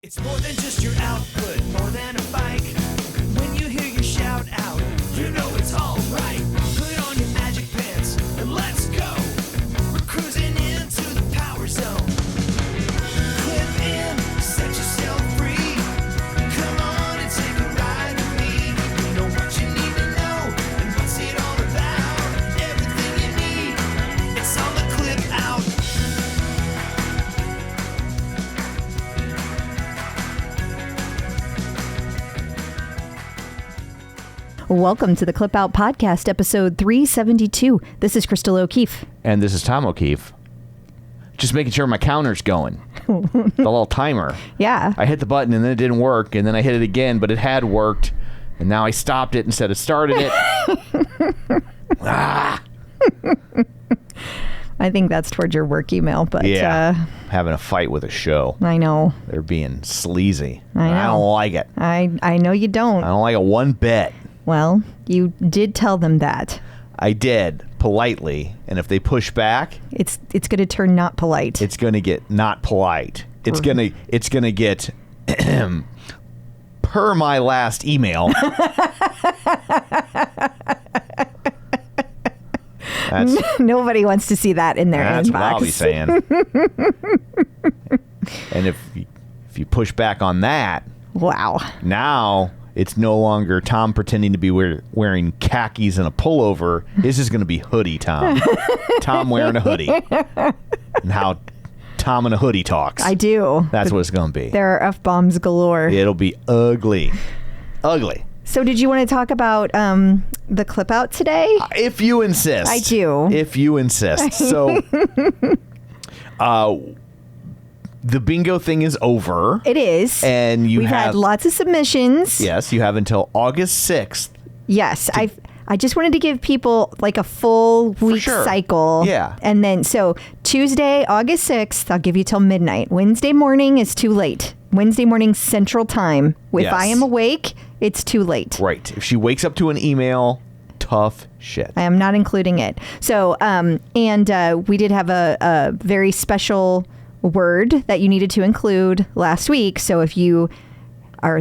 It's more than just your output, more than a bike. When you hear your shout out, you know it's all right. Put on your magic pants and let's go. We're cruising into the power zone. Clip in, set yourself free. Come on and take a ride with me. We know what you need to know and what's it all about. Everything you need, it's on the Clip Out. Welcome to the Clip Out Podcast, episode 372. This is Crystal O'Keefe. And this is Tom O'Keefe. Just making sure my counter's going. The little timer. Yeah. I hit the button and then it didn't work, and then I hit it again, but it had worked, and now I stopped it instead of started it. I think that's towards your work email, but Having a fight with a show. I know. They're being sleazy. I know. I don't like it. I know you don't. I don't like it one bit. Well, you did tell them that. I did, politely, and if they push back, It's going to turn not polite. it's going to get not polite. It's going to get per my last email. Nobody wants to see that in their That's inbox. what I'll be saying. And if you push back on that, Wow. now it's no longer Tom pretending to be wearing khakis and a pullover. This is going to be hoodie Tom. Tom wearing a hoodie. And how Tom in a hoodie talks. I do. That's what it's going to be. There are F-bombs galore. It'll be ugly. Ugly. So did you want to talk about the Clip Out today? If you insist. I do. If you insist. So, the bingo thing is over. It is. And We've had lots of submissions. Yes, you have until August 6th. Yes. I just wanted to give people like a full week cycle. Yeah. And then, so Tuesday, August 6th, I'll give you till midnight. Wednesday morning is too late. Wednesday morning Central Time. If Yes. I am awake, it's too late. Right. If she wakes up to an email, tough shit. I am not including it. So, we did have a very special word that you needed to include last week. So if you're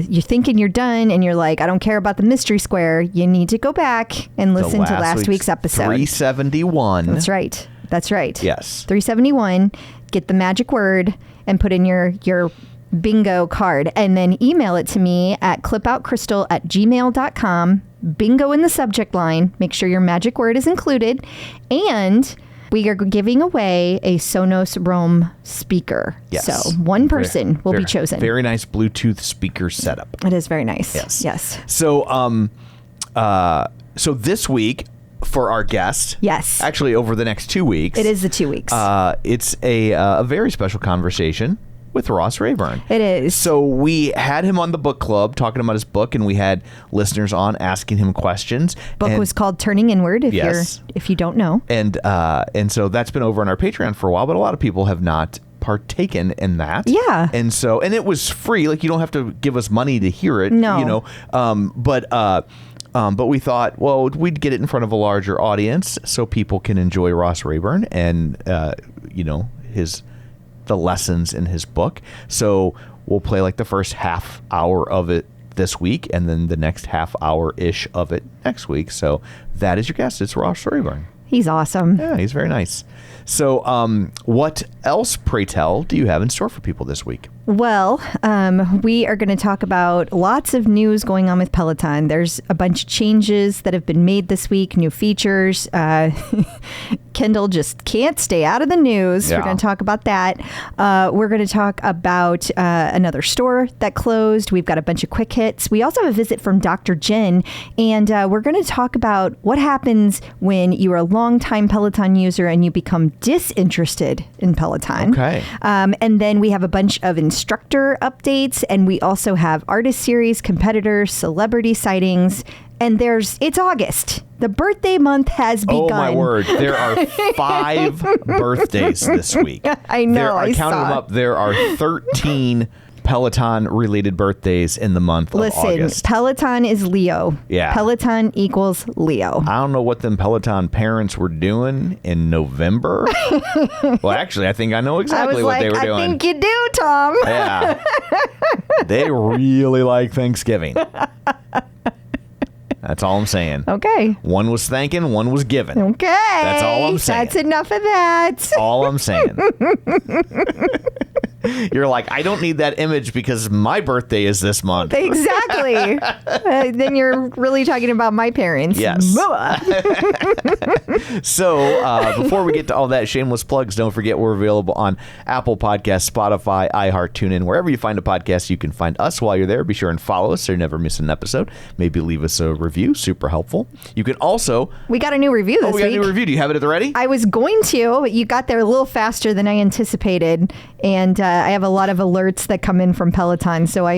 thinking you're done and you're like, I don't care about the mystery square, you need to go back and listen to last week's episode. 371. That's right. That's right. Yes. 371. Get the magic word and put in your bingo card and then email it to me at clipoutcrystal@gmail.com. Bingo in the subject line. Make sure your magic word is included. And we are giving away a Sonos Roam speaker. Yes. So one person will be chosen. Very nice Bluetooth speaker setup. It is very nice. Yes. Yes. So, so this week for our guest. Yes. Actually, over the next 2 weeks. It is the 2 weeks. It's a very special conversation with Ross Rayburn. It is. So we had him on the book club talking about his book, and we had listeners on asking him questions. Book was called Turning Inward, if you don't know. And so that's been over on our Patreon for a while, but a lot of people have not partaken in that. Yeah. And it was free. Like, you don't have to give us money to hear it. No. You know. But we thought, well, we'd get it in front of a larger audience so people can enjoy Ross Rayburn and the lessons in his book. So we'll play like the first half hour of it this week and then the next half hour-ish of it next week. So that is your guest. It's Ross Rayburn. He's awesome. Yeah, he's very nice. So what else, pray tell, do you have in store for people this week? Well, we are going to talk about lots of news going on with Peloton. There's a bunch of changes that have been made this week, new features. Kendall just can't stay out of the news. Yeah. We're going to talk about that. We're going to talk about another store that closed. We've got a bunch of quick hits. We also have a visit from Dr. Jenn, and we're going to talk about what happens when you are a longtime Peloton user and you become disinterested in Peloton. Okay. And then we have a bunch of instructor updates, and we also have artist series, competitors, celebrity sightings, and it's August. The birthday month has begun. Oh, my word. There are 5 birthdays this week. I know. I counted them up. There are 13 Peloton-related birthdays in the month of August. Listen, Peloton is Leo. Yeah. Peloton equals Leo. I don't know what them Peloton parents were doing in November. Well, actually, I think I know exactly what they were doing. I think you do, Tom. Yeah. They really like Thanksgiving. That's all I'm saying. Okay. One was thanking, one was giving. Okay. That's all I'm saying. That's enough of that. All I'm saying. You're like, I don't need that image because my birthday is this month. Exactly. Then you're really talking about my parents. Yes. So before we get to all that, shameless plugs, don't forget we're available on Apple Podcasts, Spotify, iHeart, TuneIn. Wherever you find a podcast, you can find us while you're there. Be sure and follow us so you never miss an episode. Maybe leave us a review. Super helpful. You can also... We got a new review this week. We got a new review. Do you have it at the ready? I was going to, but you got there a little faster than I anticipated. And I have a lot of alerts that come in from Peloton, so I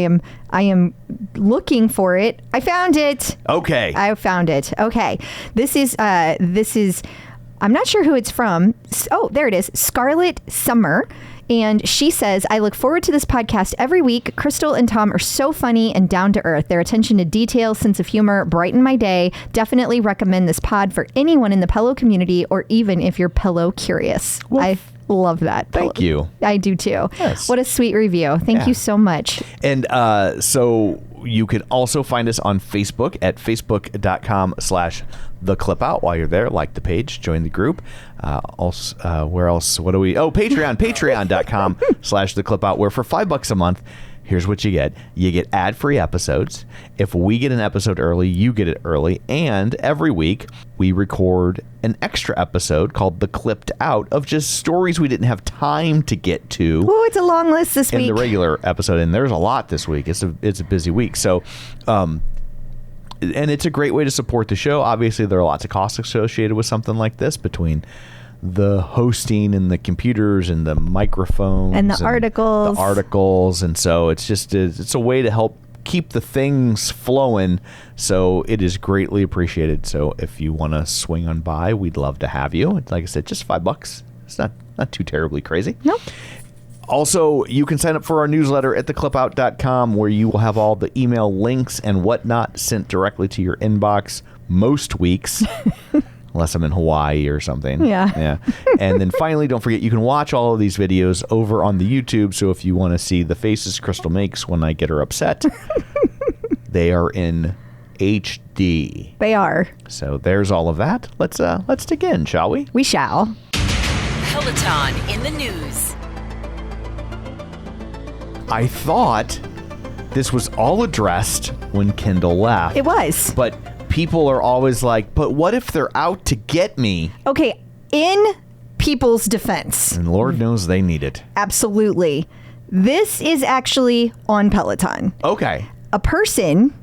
am looking for it. I found it. Okay. I found it. Okay. This is I'm not sure who it's from. Oh, there it is. Scarlett Summer. And she says, I look forward to this podcast every week. Crystal and Tom are so funny and down to earth. Their attention to detail, sense of humor, brighten my day. Definitely recommend this pod for anyone in the Pelo community or even if you're Pelo curious. Well, I love that. Thank you. I do too. Yes. What a sweet review. Thank you so much. And so you can also find us on Facebook at facebook.com/theclipout. While you're there, like the page, join the group. Also, where else? What do we? Oh, Patreon. Patreon.com/theclipout, where for $5 a month, here's what you get. You get ad-free episodes. If we get an episode early, you get it early. And every week, we record an extra episode called The Clipped Out of just stories we didn't have time to get to. Oh, it's a long list this week. In the regular episode. And there's a lot this week. It's a busy week. So, and it's a great way to support the show. Obviously, there are lots of costs associated with something like this between the hosting and the computers and the microphones and the articles. And so it's a way to help keep the things flowing. So it is greatly appreciated. So if you want to swing on by, we'd love to have you. Like I said, just $5. It's not too terribly crazy. Nope. Also, you can sign up for our newsletter at theclipout.com, where you will have all the email links and whatnot sent directly to your inbox most weeks. Unless I'm in Hawaii or something. Yeah. And then finally, don't forget, you can watch all of these videos over on the YouTube. So if you want to see the faces Crystal makes when I get her upset, they are in HD. They are. So there's all of that. Let's dig in, shall we? We shall. Peloton in the news. I thought this was all addressed when Kendall left. It was. But people are always like, but what if they're out to get me? Okay, in people's defense. And Lord knows they need it. Absolutely. This is actually on Peloton. Okay. A person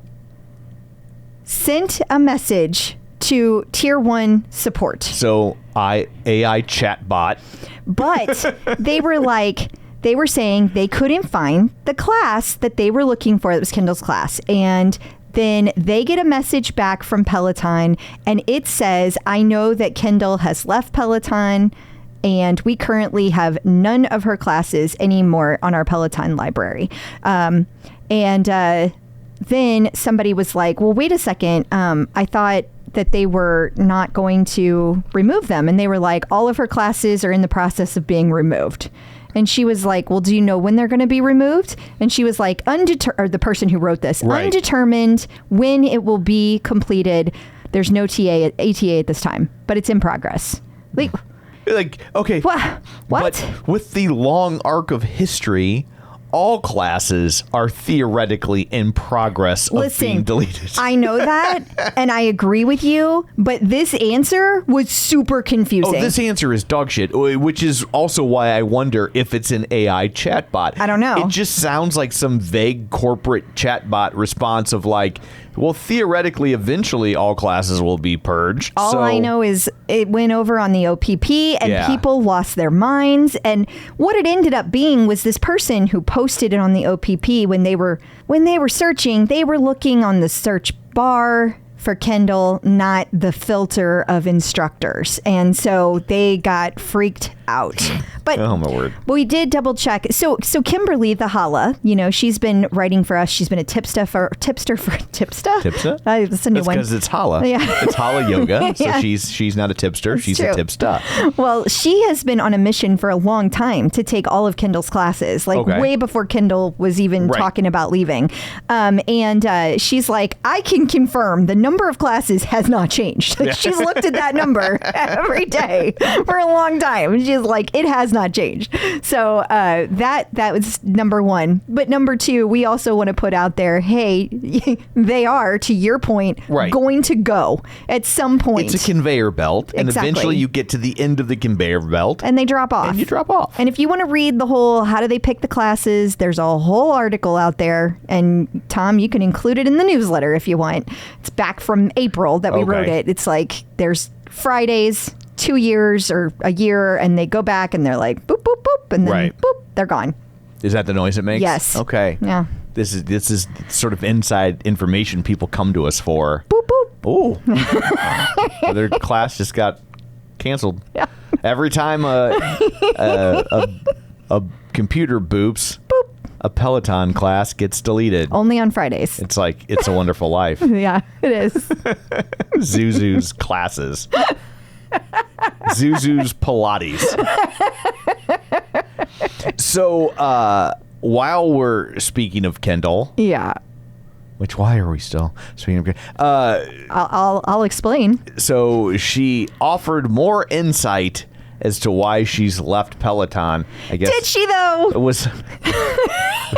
sent a message to Tier 1 support. So AI chatbot. But they were saying they couldn't find the class that they were looking for. That was Kendall's class. And then they get a message back from Peloton, and it says, I know that Kendall has left Peloton, and we currently have none of her classes anymore on our Peloton library. Then somebody was like, well, wait a second. I thought that they were not going to remove them. And they were like, all of her classes are in the process of being removed. And she was like, well, do you know when they're going to be removed? And she was like, or the person who wrote this, right. Undetermined when it will be completed. There's no ATA at this time, but it's in progress. Like, okay. What? But with the long arc of history, all classes are theoretically in progress of being deleted. I know that, and I agree with you, but this answer was super confusing. Oh, this answer is dog shit, which is also why I wonder if it's an AI chatbot. I don't know. It just sounds like some vague corporate chatbot response of like, well, theoretically, eventually all classes will be purged. All I know is it went over on the OPP and people lost their minds. And what it ended up being was this person who posted it on the OPP when they were searching, they were looking on the search bar for Kendall, not the filter of instructors. And so they got freaked out. But Oh, my word. we did double check. So Kimberly, the Hala, she's been writing for us. She's been a tipster? Tipsta? That's a new one. Because it's Hala. Yeah. It's Hala Yoga. So Yeah. she's not a tipster. She's true. a tipsta. Well, she has been on a mission for a long time to take all of Kendall's classes, like Okay. way before Kendall was even Right. talking about leaving. And she's like, I can confirm the number of classes has not changed. She's looked at that number every day for a long time. She's like, it has not changed. So that was number one. But number two, we also want to put out there, hey, they are, to your point, Right. going to go at some point. It's a conveyor belt. And Exactly. eventually you get to the end of the conveyor belt. And they drop off. And you drop off. And if you want to read the whole how do they pick the classes, there's a whole article out there. And Tom, you can include it in the newsletter if you want. It's back from April that we Okay. wrote it. It's like there's Fridays, 2 years or a year, and they go back and they're like boop, boop, boop. And then Right. boop, they're gone. Is that the noise it makes? Yes. Okay. Yeah. This is sort of inside information people come to us for. Boop, boop. Oh. Their class just got canceled. Yeah. Every time a computer boops, Boop. a Peloton class gets deleted. Only on Fridays. It's like It's a Wonderful Life. Yeah, it is. Zuzu's classes. Zuzu's Pilates. So while we're speaking of Kendall, Yeah. why are we still speaking of I'll explain. So she offered more insight as to why she's left Peloton. I guess. Did she though? Was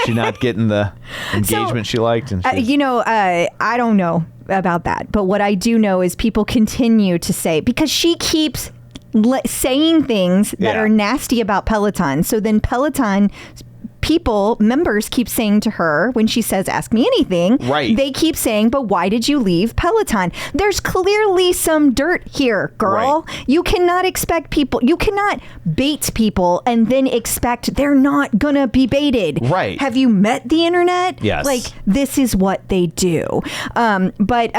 she not getting the engagement she liked? And I don't know about that. But what I do know is people continue to say, because she keeps saying things that Yeah. are nasty about Peloton. So then Peloton members keep saying to her when she says, ask me anything. Right. They keep saying, but why did you leave Peloton? There's clearly some dirt here, girl. Right. You cannot expect people, you cannot bait people and then expect they're not gonna be baited. Right. Have you met the internet? Yes. Like, this is what they do. But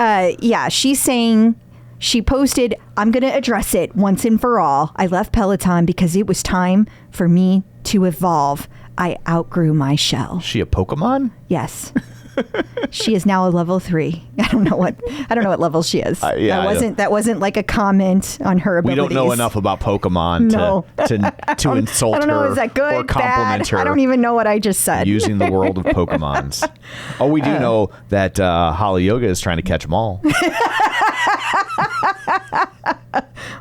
she's saying, she posted, I'm going to address it once and for all. I left Peloton because it was time for me to evolve. I outgrew my shell. she a Pokemon? Yes. She is now a level 3. I don't know what level she is. Yeah, that wasn't like a comment on her We abilities. don't know enough about Pokemon No. to insult her I don't know, is that good, or compliment bad? her. I don't even know what I just said. Using the world of Pokemons. Oh, we do know that Hala Yoga is trying to catch them all.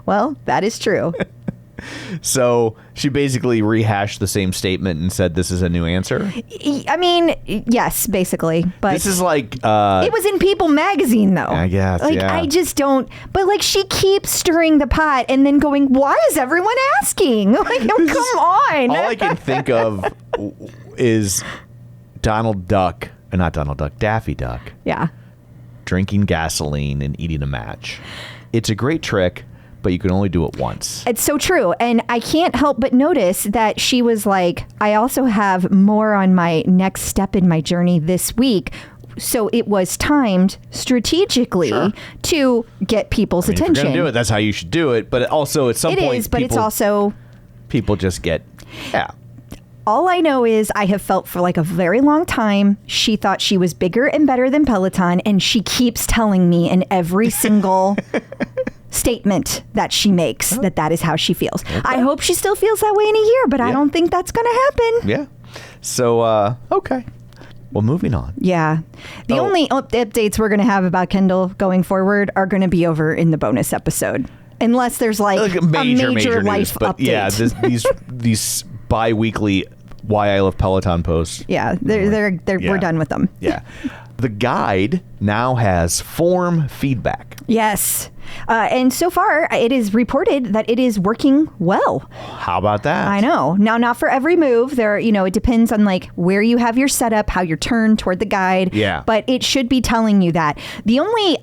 Well, that is true. So she basically rehashed the same statement and said this is a new answer. I mean, yes, basically. But This is like it was in People magazine, though. I guess, Like, yeah. I just don't. But like, she keeps stirring the pot and then going, "Why is everyone asking?" Like, oh, come on. all I can think of is Daffy Duck Yeah. drinking gasoline and eating a match. It's a great trick, but you can only do it once. It's so true. And I can't help but notice that she was like, I also have more on my next step in my journey this week. So it was timed strategically Sure. to get people's If you're attention. gonna do it, that's how you should do it. But also at some It point, is, but it's also... people just get All I know is I have felt for like a very long time she thought she was bigger and better than Peloton, and she keeps telling me in every single statement that she makes that is how she feels. I hope she still feels that way in a year, but I Yeah. don't think that's going to happen. Yeah. So okay. Well, moving on. Yeah. The only updates we're going to have about Kendall going forward are going to be over in the bonus episode. Unless there's like a major news, life but update. yeah, these bi-weekly Why I Love Peloton posts. Yeah, Yeah. we're done with them. Yeah. The guide now has form feedback. Yes. And so far, it is reported that it is working well. How about that? I know. Now, not for every move. It depends on like where you have your setup, how you're turned toward the guide. Yeah. But it should be telling you that. The only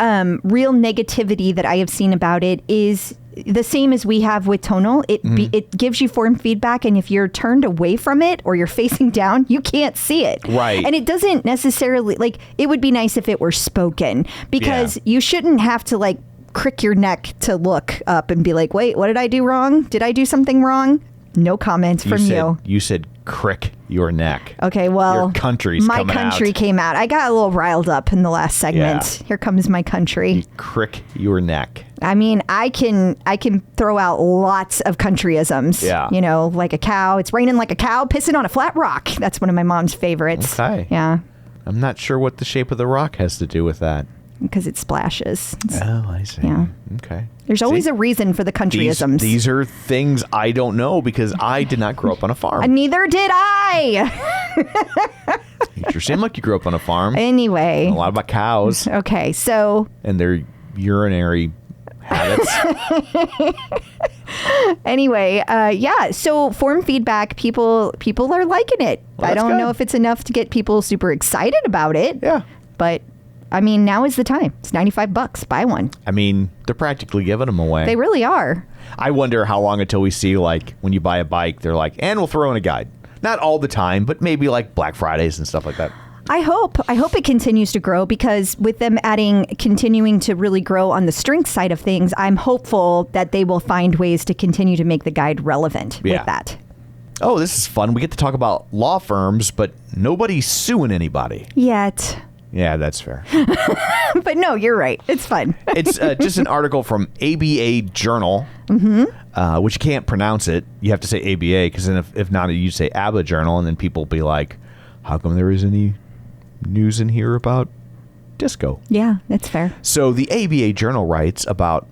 real negativity that I have seen about it is the same as we have with tonal. It gives you form feedback, and if you're turned away from it or you're facing down, you can't see it. Right. And it doesn't necessarily, like, it would be nice if it were spoken, because you shouldn't have to, like, crick your neck to look up and be like, wait, what did I do wrong? Did I do something wrong? No comments from you. You said crick your neck. Okay, well, your country's my coming country out. came out. I got a little riled up in the last segment. Yeah. Here comes my country. You crick your neck. I mean, I can throw out lots of countryisms. Yeah. You know, like a cow. It's raining like a cow pissing on a flat rock. That's one of my mom's favorites. Okay. Yeah. I'm not sure what the shape of the rock has to do with that. Because it splashes. Oh, I see. Yeah. Okay. There's always a reason for the countryisms. These are things I don't know because I did not grow up on a farm. Neither did I. You sure seem like you grew up on a farm. Anyway. A lot about cows Okay, so and their urinary habits. anyway, yeah. So form feedback, people are liking it. Well, I that's don't good. know if it's enough to get people super excited about it. Yeah. But I mean, now is the time. It's $95. Buy one. I mean, they're practically giving them away. They really are. I wonder how long until we see, like, when you buy a bike, they're like, and we'll throw in a guide. Not all the time, but maybe like Black Fridays and stuff like that. I hope it continues to grow, because with them continuing to really grow on the strength side of things, I'm hopeful that they will find ways to continue to make the guide relevant with that. Oh, this is fun. We get to talk about law firms, but nobody's suing anybody. Yet. Yeah, that's fair. But no, you're right. It's fun. It's just an article from ABA Journal, which you can't pronounce it. You have to say ABA, because then if not, you say ABBA Journal, and then people will be like, how come there isn't any news in here about disco? Yeah, that's fair. So the ABA Journal writes about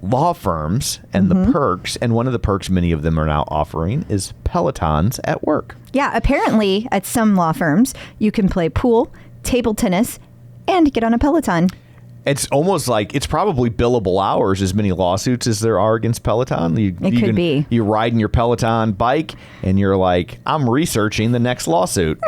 law firms and the perks, and one of the perks many of them are now offering is Pelotons at work. Yeah, apparently at some law firms, you can play pool, table tennis, and get on a Peloton. It's almost like it's probably billable hours, as many lawsuits as there are against Peloton. You could be. You're riding your Peloton bike and you're like, I'm researching the next lawsuit.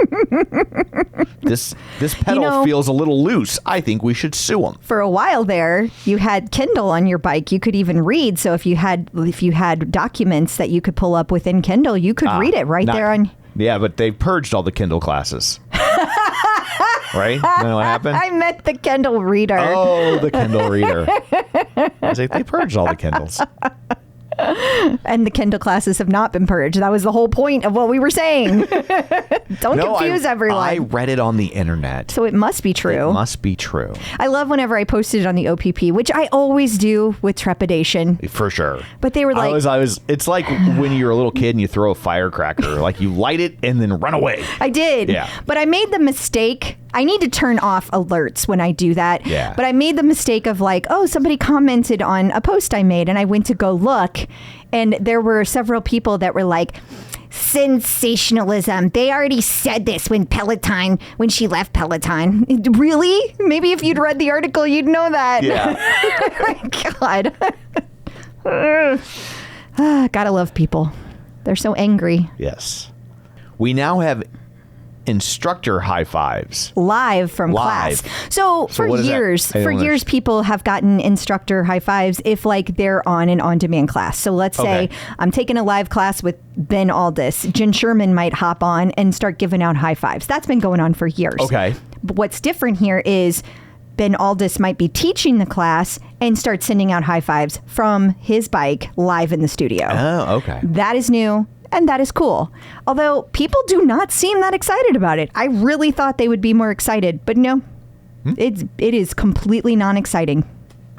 This pedal feels a little loose. I think we should sue them. For a while there, you had Kendall on your bike. You could even read. So if you had documents that you could pull up within Kendall, you could read it there on. Yeah, but they purged all the Kindle classes. Right? You know what happened? I meant the Kendall reader. Oh, the Kindle reader. I was like, they purged all the Kindles. And the Kendall classes have not been purged. That was the whole point of what we were saying. Don't confuse everyone. I read it on the internet. So it must be true. It must be true. I love whenever I posted it on the OPP, which I always do with trepidation. For sure. But they were like... It's like when you're a little kid and you throw a firecracker. Like you light it and then run away. I did. Yeah. But I made the mistake. I need to turn off alerts when I do that. Yeah. But I made the mistake of like, oh, somebody commented on a post I made, and I went to go look, and there were several people that were like, sensationalism. They already said this when she left Peloton. Really? Maybe if you'd read the article, you'd know that. Yeah. God. Gotta love people. They're so angry. Yes. We now have instructor high fives live from class. So for years people have gotten instructor high fives if like they're on an on-demand class. So let's say I'm taking a live class with Ben Aldis. Jen Sherman might hop on and start giving out high fives. That's been going on for years. Okay. But what's different here is Ben Aldis might be teaching the class and start sending out high fives from his bike live in the studio. Oh, okay. That is new. And that is cool. Although people do not seem that excited about it. I really thought they would be more excited, but no, it is completely non-exciting.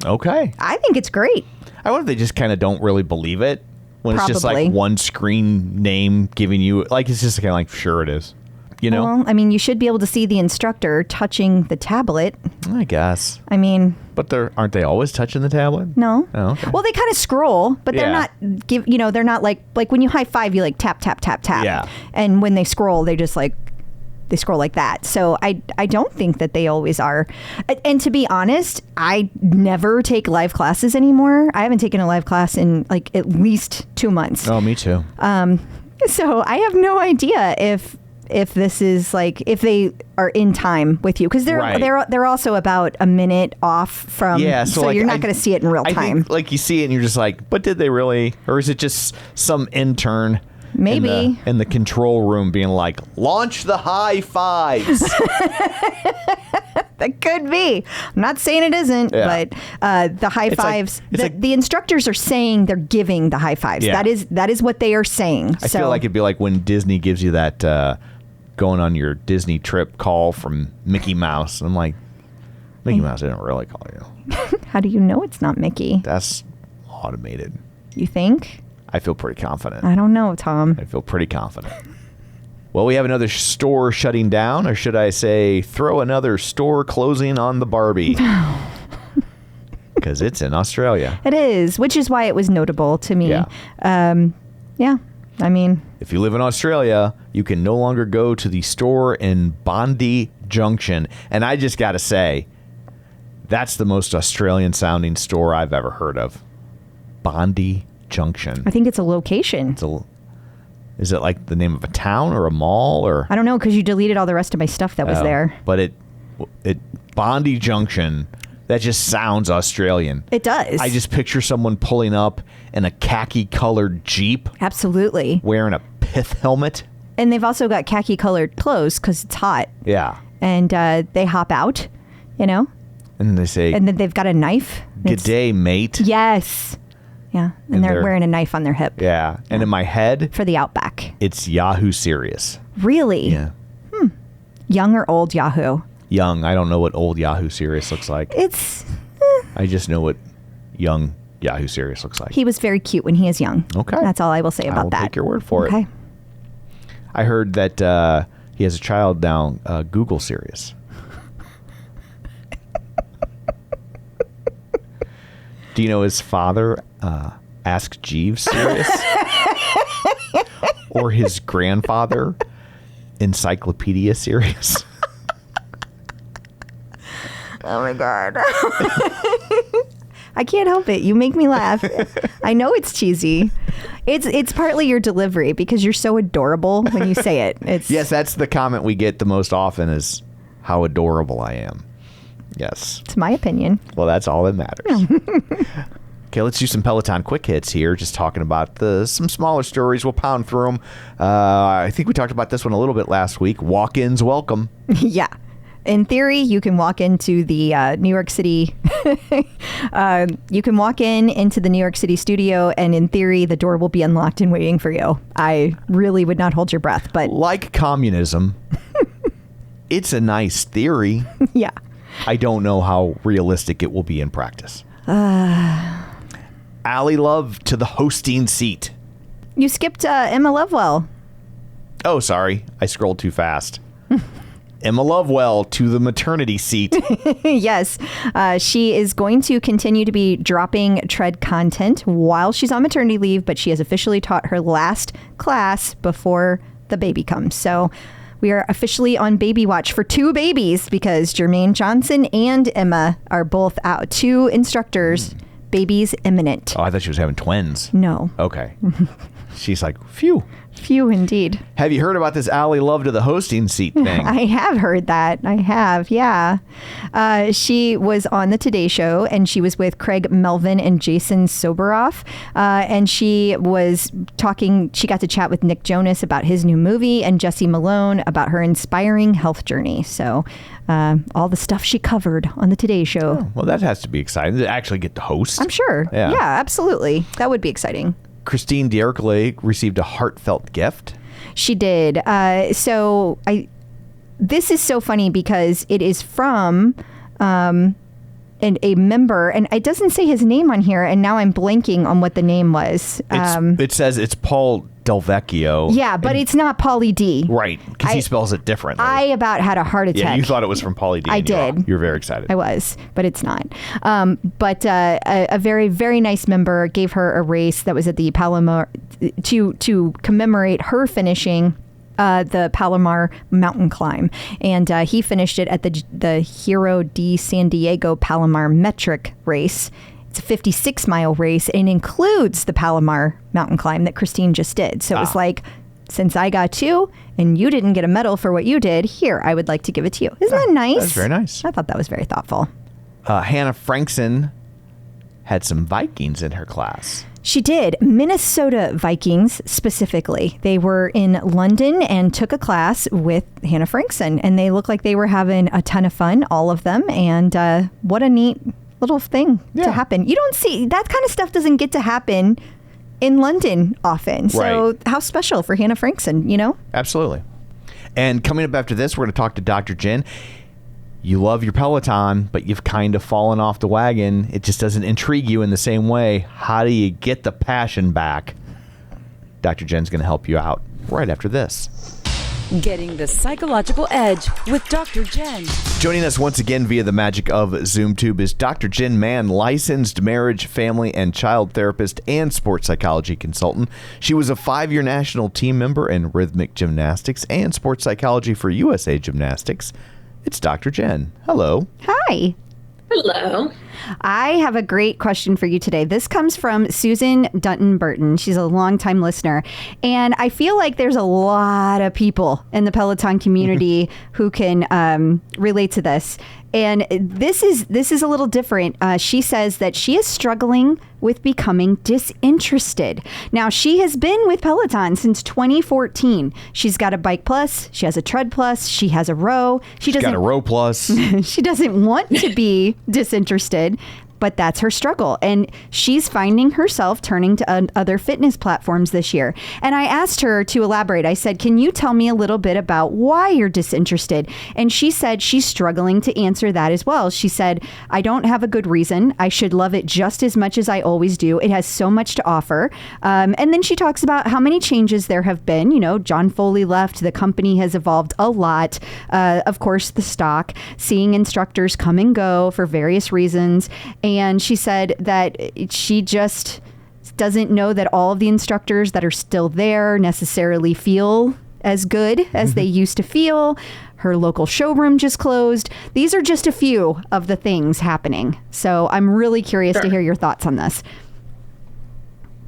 Okay. I think it's great. I wonder if they just kind of don't really believe it when it's just Probably. like one screen name giving you, like, it's just kind of like, sure it is. You know? Well, I mean, you should be able to see the instructor touching the tablet. I guess. I mean... But aren't they always touching the tablet? No. Oh, okay. Well, they kind of scroll, but they're not they're not like when you high five, you like tap, tap, tap, tap. Yeah. And when they scroll, they just like, they scroll like that. So I don't think that they always are. And to be honest, I never take live classes anymore. I haven't taken a live class in like at least 2 months. Oh, me too. So I have no idea if this is like if they are in time with you, because they're also about a minute off from. Yeah, so like, you're not going to see it in real time. I think, like, you see it and you're just like, but did they really? Or is it just some intern? Maybe in the control room being like, launch the high fives. That could be. I'm not saying it isn't, but the high fives, the instructors are saying they're giving the high fives. Yeah. That is what they are saying. I feel like it'd be like when Disney gives you that going on your Disney trip call from Mickey Mouse. I'm like, Mickey Mouse didn't really call you. How do you know it's not Mickey? That's automated. You think? I feel pretty confident. I don't know, Tom. I feel pretty confident. Well, we have another store shutting down, or should I say throw another store closing on the Barbie? Because it's in Australia. It is, which is why it was notable to me. Yeah. Yeah. I mean, if you live in Australia, you can no longer go to the store in Bondi Junction. And I just got to say, that's the most Australian sounding store I've ever heard of. Bondi Junction. I think it's a location. Is it like the name of a town or a mall or? I don't know, because you deleted all the rest of my stuff that was there. But it Bondi Junction, that just sounds Australian. It does. I just picture someone pulling up in a khaki colored Jeep. Absolutely. Wearing a pith helmet. And they've also got khaki colored clothes because it's hot. Yeah. And they hop out, And they say. And then they've got a knife. Good day, mate. Yes. Yeah, and they're wearing a knife on their hip. Yeah, and in my head... For the Outback. It's Yahoo Serious. Really? Yeah. Young or old Yahoo? Young. I don't know what old Yahoo Serious looks like. It's... I just know what young Yahoo Serious looks like. He was very cute when he is young. Okay. That's all I will say about that. I'll take your word for it. Okay. I heard that he has a child now, Google Serious. Do you know his father, Ask Jeeves Serious? Or his grandfather, Encyclopedia Serious? Oh my God. I can't help it. You make me laugh. I know it's cheesy. It's partly your delivery because you're so adorable when you say it. Yes, that's the comment we get the most often is how adorable I am. Yes. It's my opinion. Well, that's all that matters. Okay, let's do some Peloton quick hits here. Just talking about some smaller stories. We'll pound through them. I think we talked about this one a little bit last week. Walk-ins welcome. Yeah. In theory, you can walk into the New York City. You can walk into the New York City studio, and in theory, the door will be unlocked and waiting for you. I really would not hold your breath, but like communism, it's a nice theory. Yeah. I don't know how realistic it will be in practice. Allie Love to the hosting seat. You skipped Emma Lovewell. Oh, sorry. I scrolled too fast. Emma Lovewell to the maternity seat. Yes. She is going to continue to be dropping Tread content while she's on maternity leave, but she has officially taught her last class before the baby comes. So we are officially on baby watch for 2 babies because Jermaine Johnson and Emma are both out. 2 instructors, babies imminent. Oh, I thought she was having twins. No. Okay. She's like, phew. Few indeed. Have you heard about this Allie Love to the hosting seat thing? I have heard that. I have, yeah. She was on the Today Show, and she was with Craig Melvin and Jason Soboroff. And she was talking, she got to chat with Nick Jonas about his new movie and Jessie Malone about her inspiring health journey. So all the stuff she covered on the Today Show. Oh, well, that has to be exciting to actually get to host. I'm sure. Yeah, absolutely. That would be exciting. Christine D'Ercole received a heartfelt gift. She did. This is so funny because it is from a member, and it doesn't say his name on here, and now I'm blanking on what the name was. It says it's Paul Del Vecchio. Yeah, but it's not Pauly D. Right, because he spells it differently. I about had a heart attack. Yeah, you thought it was from Pauly D. I did. You were very excited. I was, but it's not. But a very, very nice member gave her a race that was at the Palomar to commemorate her finishing the Palomar mountain climb. And he finished it at the Hero de San Diego Palomar metric race. It's a 56-mile race and includes the Palomar mountain climb that Christine just did. So it was like since I got 2 and you didn't get a medal for what you did, here, I would like to give it to you. Isn't that nice? That's very nice. I thought that was very thoughtful. Hannah Frankson had some Vikings in her class. She did. Minnesota Vikings, specifically. They were in London and took a class with Hannah Frankson, and they looked like they were having a ton of fun, all of them. And what a neat little thing to happen. You don't see, that kind of stuff doesn't get to happen in London often. So Right. how special for Hannah Frankson, you know? Absolutely. And coming up after this, we're going to talk to Dr. Jenn. You love your Peloton, but you've kind of fallen off the wagon. It just doesn't intrigue you in the same way. How do you get the passion back? Dr. Jenn's going to help you out right after this. Getting the psychological edge with Dr. Jenn. Joining us once again via the magic of ZoomTube is Dr. Jenn Mann, licensed marriage, family, and child therapist and sports psychology consultant. She was a 5-year national team member in rhythmic gymnastics and sports psychology for USA Gymnastics. It's Dr. Jenn. Hello. Hi. Hello. I have a great question for you today. This comes from Susan Dutton-Burton. She's a longtime listener. And I feel like there's a lot of people in the Peloton community who can relate to this. And this is a little different. She says that she is struggling with becoming disinterested. Now, she has been with Peloton since 2014. She's got a Bike Plus. She has a Tread Plus. She has a Row. She's got a Row Plus. She doesn't want to be disinterested, but that's her struggle. And she's finding herself turning to other fitness platforms this year. And I asked her to elaborate. I said, can you tell me a little bit about why you're disinterested? And she said she's struggling to answer that as well. She said, I don't have a good reason. I should love it just as much as I always do. It has so much to offer. And then she talks about how many changes there have been. You know, John Foley left. The company has evolved a lot. Of course, the stock, seeing instructors come and go for various reasons. And she said that she just doesn't know that all of the instructors that are still there necessarily feel as good as they used to feel. Her local showroom just closed. These are just a few of the things happening. So I'm really curious to hear your thoughts on this.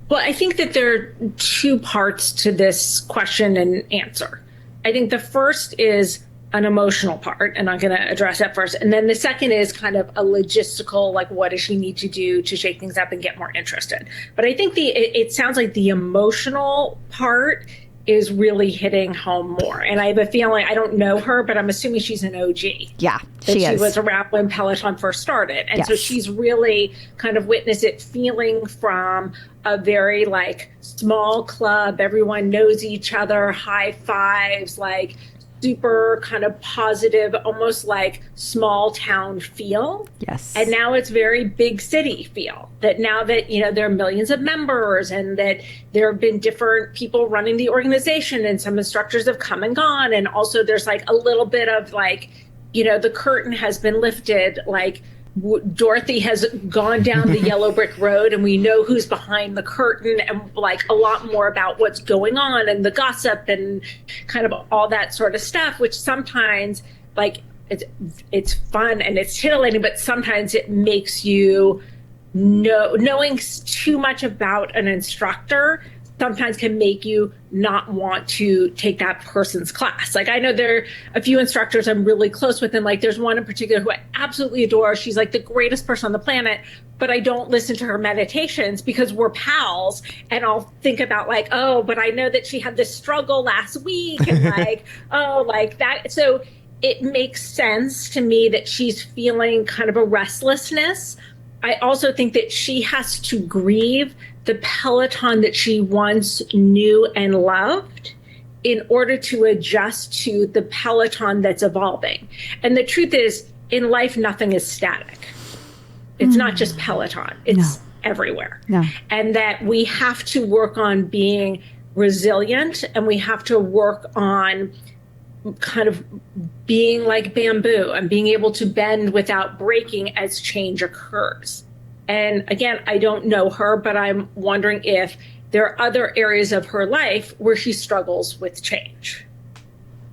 Well, I think that there are 2 parts to this question and answer. I think the first is an emotional part, and I'm going to address that first. And then the second is kind of a logistical, like, what does she need to do to shake things up and get more interested? But I think it sounds like the emotional part is really hitting home more. And I have a feeling, I don't know her, but I'm assuming she's an OG. Yeah, she is. She was around when Peloton first started. And yes. So she's really kind of witnessed it, feeling from a very like small club, everyone knows each other, high fives, like super kind of positive, almost like small town feel. Yes. And now it's very big city feel, that now that, you know, there are millions of members and that there have been different people running the organization and some instructors have come and gone. And also there's like a little bit of like, you know, the curtain has been lifted, like Dorothy has gone down the yellow brick road and we know who's behind the curtain, and like a lot more about what's going on and the gossip and kind of all that sort of stuff, which sometimes like it's fun and it's titillating, but sometimes it makes you knowing too much about an instructor sometimes can make you not want to take that person's class. Like I know there are a few instructors I'm really close with, and like there's one in particular who I absolutely adore. She's like the greatest person on the planet, but I don't listen to her meditations because we're pals, and I'll think about like, oh, but I know that she had this struggle last week and like, oh, like that. So it makes sense to me that she's feeling kind of a restlessness. I also think that she has to grieve the Peloton that she once knew and loved in order to adjust to the Peloton that's evolving. And the truth is, in life, nothing is static. It's not just Peloton. It's everywhere. No. And that we have to work on being resilient, and we have to work on kind of being like bamboo and being able to bend without breaking as change occurs. And again, I don't know her, but I'm wondering if there are other areas of her life where she struggles with change.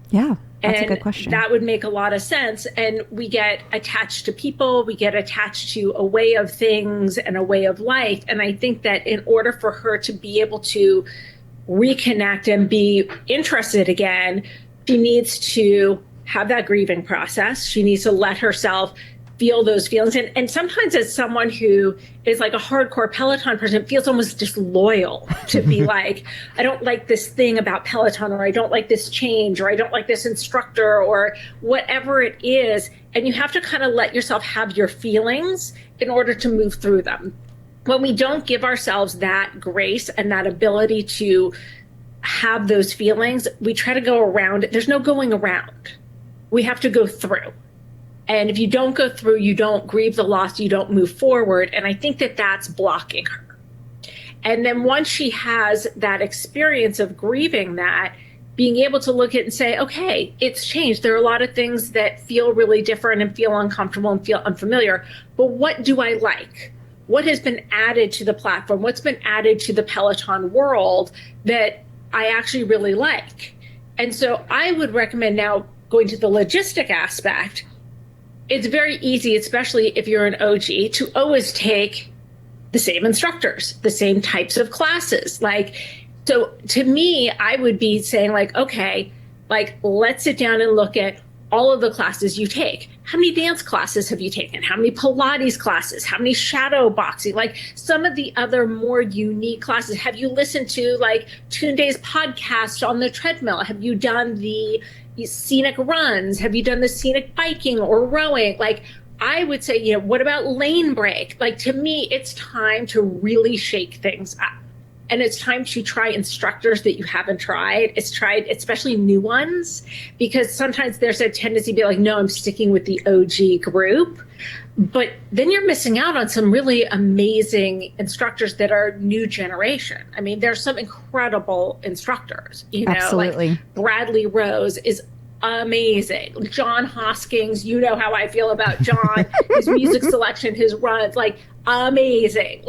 Yeah, that's and a good question. That would make a lot of sense. And we get attached to people, we get attached to a way of things and a way of life. And I think that in order for her to be able to reconnect and be interested again, she needs to have that grieving process. She needs to let herself feel those feelings. And sometimes as someone who is like a hardcore Peloton person, it feels almost disloyal to be like, I don't like this thing about Peloton, or I don't like this change, or I don't like this instructor, or whatever it is. And you have to kind of let yourself have your feelings in order to move through them. When we don't give ourselves that grace and that ability to have those feelings, we try to go around it. There's no going around. We have to go through. And if you don't go through, you don't grieve the loss, you don't move forward. And I think that that's blocking her. And then once she has that experience of grieving that, being able to look at it and say, okay, it's changed. There are a lot of things that feel really different and feel uncomfortable and feel unfamiliar. But what do I like? What has been added to the platform? What's been added to the Peloton world that I actually really like? And so I would recommend now going to the logistic aspect. It's very easy, especially if you're an OG, to always take the same instructors, the same types of classes. So to me, I would be saying okay, let's sit down and look at all of the classes you take. How many dance classes have you taken? How many Pilates classes? How many shadow boxing? Some of the other more unique classes. Have you listened to Tunde's podcast on the treadmill? Have you done the scenic runs? Have you done the scenic biking or rowing? I would say, what about lane break? To me, it's time to really shake things up. And it's time to try instructors that you haven't tried. Especially new ones, because sometimes there's a tendency to be no, I'm sticking with the OG group. But then you're missing out on some really amazing instructors that are new generation. I mean, there's some incredible instructors, Absolutely. Bradley Rose is amazing. John Hoskins, you know how I feel about John, his music selection, his runs, amazing.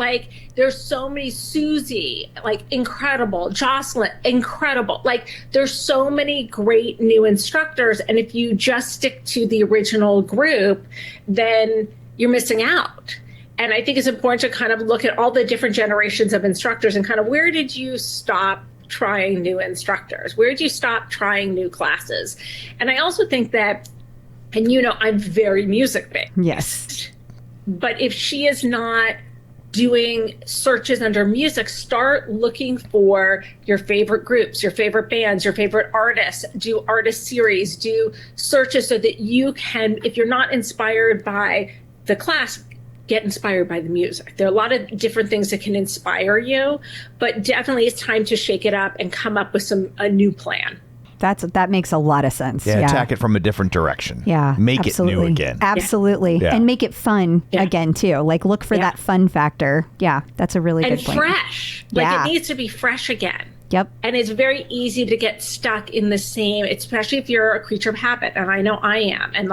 There's so many. Susie, incredible. Jocelyn, incredible. There's so many great new instructors. And if you just stick to the original group, then you're missing out. And I think it's important to kind of look at all the different generations of instructors and kind of, where did you stop trying new instructors? Where did you stop trying new classes? And I also think that, and I'm very music based. Yes. But if she is not doing searches under music, start looking for your favorite groups, your favorite bands, your favorite artists, do artist series, do searches so that you can, if you're not inspired by the class, get inspired by the music. There are a lot of different things that can inspire you, but definitely it's time to shake it up and come up with a new plan. That makes a lot of sense. Yeah, attack it from a different direction. Yeah, make absolutely. it new again. Absolutely. Yeah. And make it fun again, too. Look for that fun factor. Yeah, that's a really good point. And fresh. It needs to be fresh again. Yep. And it's very easy to get stuck in the same, especially if you're a creature of habit. And I know I am. And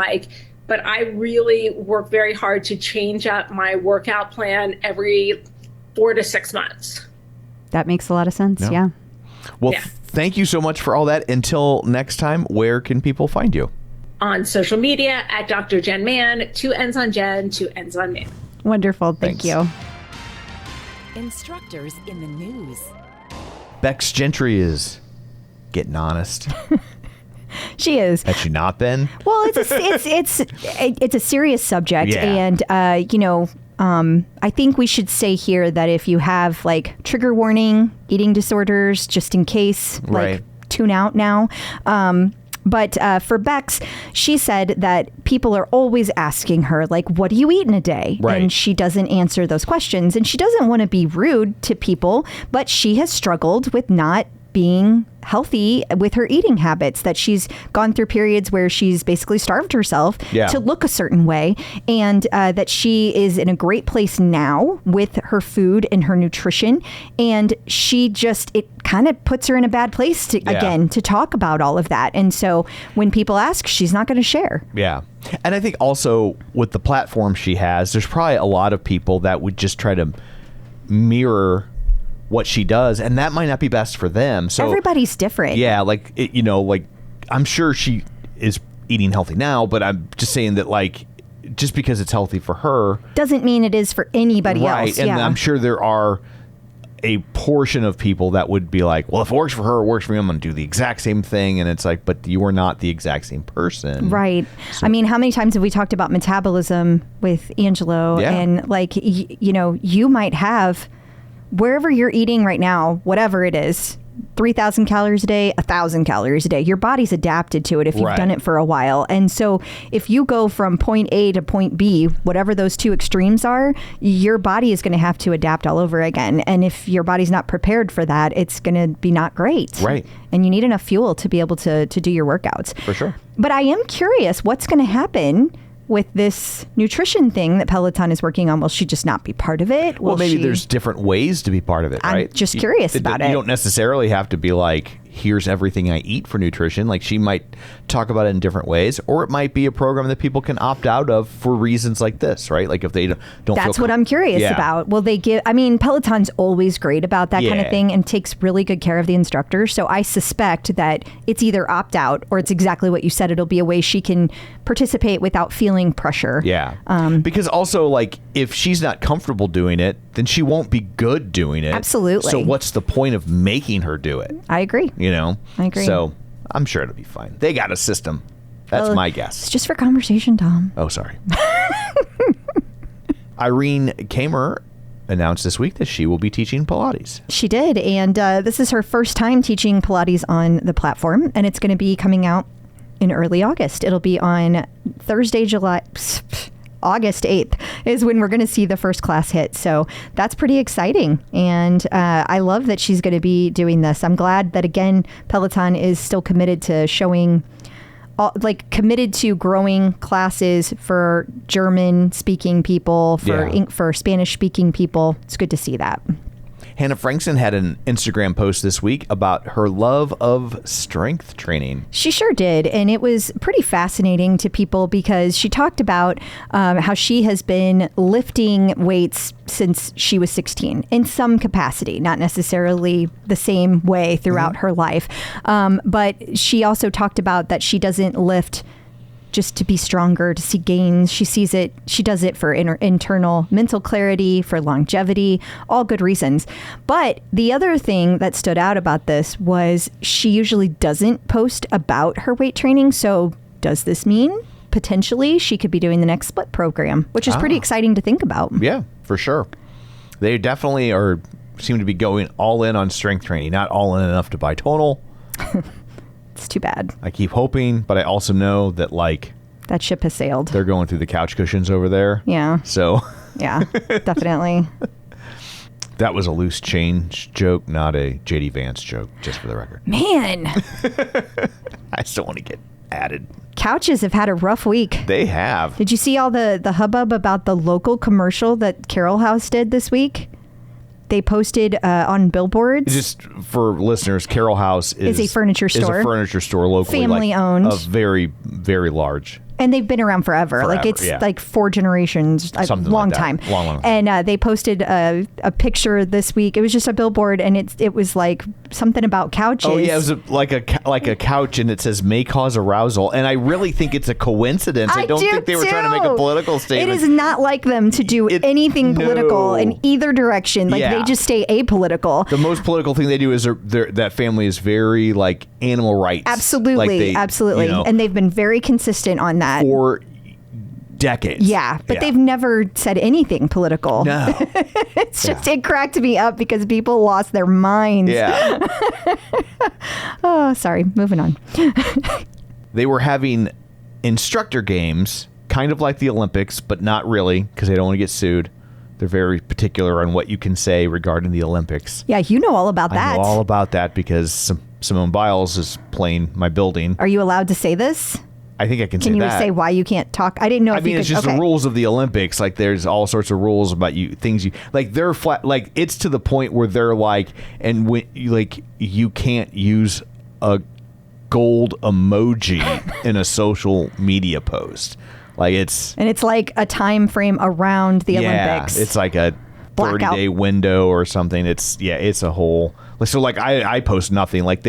but I really work very hard to change up my workout plan every 4 to 6 months. That makes a lot of sense. Yeah. Well, thank you so much for all that. Until next time, where can people find you? On social media at Dr. Jenn Man, 2 N's on Jen, 2 N's on Man. Wonderful. Thank you. Instructors in the news. Becs Gentry is getting honest. She is. Has she not been? Well, it's a serious subject, and I think we should say here that if you have trigger warning, eating disorders, just in case, tune out now. But for Becs, she said that people are always asking her, what do you eat in a day? Right. And she doesn't answer those questions. And she doesn't want to be rude to people, but she has struggled with not being healthy with her eating habits, that she's gone through periods where she's basically starved herself to look a certain way, and that she is in a great place now with her food and her nutrition, and it kind of puts her in a bad place to talk about all of that. And so when people ask, she's not going to share. Yeah. And I think also with the platform she has, there's probably a lot of people that would just try to mirror what she does, and that might not be best for them. So everybody's different. Yeah, I'm sure she is eating healthy now, but I'm just saying that just because it's healthy for her doesn't mean it is for anybody else. And I'm sure there are a portion of people that would be like, well, if it works for her, it works for me. I'm going to do the exact same thing. And it's like, but you are not the exact same person. Right. So, I mean, how many times have we talked about metabolism with Angelo? Yeah. And like, you know, you might have wherever you're eating right now, whatever it is, 3,000 calories a day, 1,000 calories a day. Your body's adapted to it if you've done it for a while. And so if you go from point A to point B, whatever those two extremes are, your body is going to have to adapt all over again. And if your body's not prepared for that, it's going to be not great. Right. And you need enough fuel to be able to do your workouts. For sure. But I am curious what's going to happen with this nutrition thing that Peloton is working on. Will she just not be part of it? Well, maybe there's different ways to be part of it, right? I'm just curious about it. You don't necessarily have to be like, here's everything I eat for nutrition. Like, she might talk about it in different ways, or it might be a program that people can opt out of for reasons like this, right? Like if they don't That's what I'm curious about. Will they give, I mean, Peloton's always great about that kind of thing and takes really good care of the instructors. So I suspect that it's either opt out or it's exactly what you said. It'll be a way she can participate without feeling pressure. Yeah. Because also, like, if she's not comfortable doing it, then she won't be good doing it. Absolutely. So what's the point of making her do it? I agree. You know? I agree. So I'm sure it'll be fine. They got a system. That's my guess. It's just for conversation, Tom. Oh, sorry. Irene Kaymer announced this week that she will be teaching Pilates. She did. And this is her first time teaching Pilates on the platform. And it's going to be coming out in early August. It'll be on Thursday, August 8th is when we're going to see the first class hit. So that's pretty exciting. And I love that she's going to be doing this. I'm glad that, again, Peloton is still committed to showing, committed to growing classes for German-speaking people, for Spanish-speaking people. It's good to see that. Hannah Frankson had an Instagram post this week about her love of strength training. She sure did. And it was pretty fascinating to people because she talked about how she has been lifting weights since she was 16 in some capacity, not necessarily the same way throughout her life. But she also talked about that she doesn't lift just to be stronger, to see gains. She does it for internal mental clarity, for longevity, all good reasons. But the other thing that stood out about this was she usually doesn't post about her weight training. So does this mean potentially she could be doing the next split program, which is pretty exciting to think about? Yeah, for sure. They definitely seem to be going all in on strength training, not all in enough to buy tonal. It's too bad. I keep hoping, but I also know that, like, that ship has sailed. They're going through the couch cushions over there. Yeah. So. Yeah, definitely. That was a loose change joke, not a J.D. Vance joke, just for the record. Man. I still want to get added. Couches have had a rough week. They have. Did you see all the hubbub about the local commercial that Carroll House did this week? They posted on billboards. Just for listeners, Carroll House is a furniture store. Is a furniture store locally. Family owned. A very, very large. And they've been around forever. Like it's like 4 generations, a long like time. Long. And they posted a picture this week. It was just a billboard, and it was like something about couches. Oh yeah, it was like a couch, and it says "may cause arousal." And I really think it's a coincidence. I don't think they were trying to make a political statement. It is not like them to do anything political in either direction. Like they just stay apolitical. The most political thing they do is that family is very like animal rights. Absolutely, absolutely, and they've been very consistent on that. For decades. Yeah, but they've never said anything political. No. It's just, it cracked me up because people lost their minds. Yeah. Oh, sorry. Moving on. They were having instructor games, kind of like the Olympics, but not really because they don't want to get sued. They're very particular on what you can say regarding the Olympics. Yeah, you know all about that. I know all about that because Simone Biles is playing my building. Are you allowed to say this? I think I can say that. Can you say why you can't talk? I didn't know if you could. I mean, it's just the rules of the Olympics. Like, there's all sorts of rules about things like, they're flat. Like, it's to the point where they're like, and when you can't use a gold emoji in a social media post. Like, it's like a time frame around the Olympics. It's like a 30-day window or something. It's a whole. So like I post nothing. Like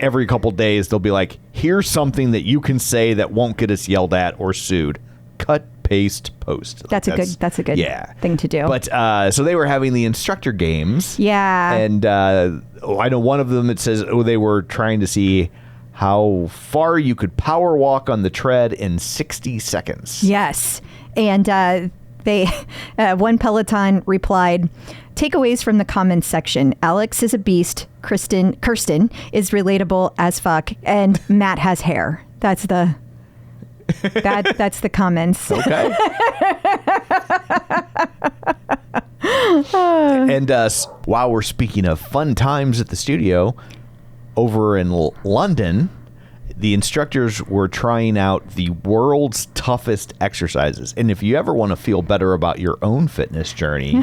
every couple days they'll be like, here's something that you can say that won't get us yelled at or sued. Cut, paced post. That's a good thing to do. But so they were having the Instructor Games. Yeah. And I know one of them, it says they were trying to see how far you could power walk on the tread in 60 seconds. Yes. And they one Peloton replied, takeaways from the comments section. Alex is a beast. Kirsten is relatable as fuck. And Matt has hair. That's the comments. Okay. And while we're speaking of fun times at the studio, over in London, the instructors were trying out the world's toughest exercises. And if you ever want to feel better about your own fitness journey,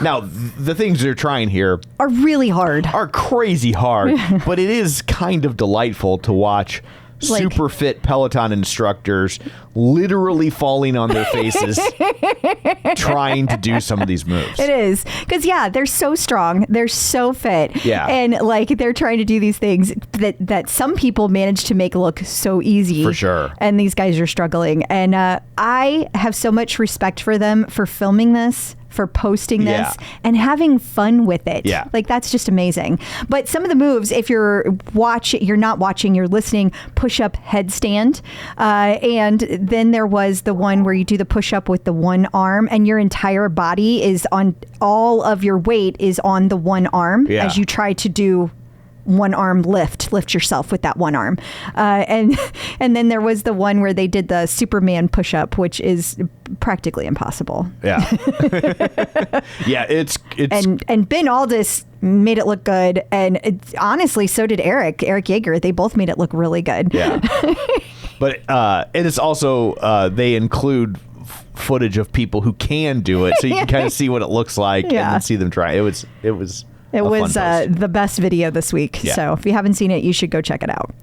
now the things they're trying here are really hard, are crazy hard, but it is kind of delightful to watch super fit Peloton instructors literally falling on their faces trying to do some of these moves. It is. Because, they're so strong. They're so fit. Yeah. And, they're trying to do these things that some people manage to make look so easy. For sure. And these guys are struggling. And I have so much respect for them for filming this, for posting this, and having fun with it. Yeah. That's just amazing. But some of the moves, if you're not watching, you're listening, push-up headstand. And then there was the one where you do the push-up with the one arm and your entire body is on, all of your weight is on the one arm as you try to do one arm lift yourself with that one arm. And then there was the one where they did the Superman push-up, which is practically impossible. Yeah. Yeah, it's and Ben Aldis made it look good, and honestly so did Eric Yeager. They both made it look really good. Yeah. But it is also they include footage of people who can do it, so you can kind of see what it looks like and then see them try. It was the best video this week. Yeah. So if you haven't seen it, you should go check it out.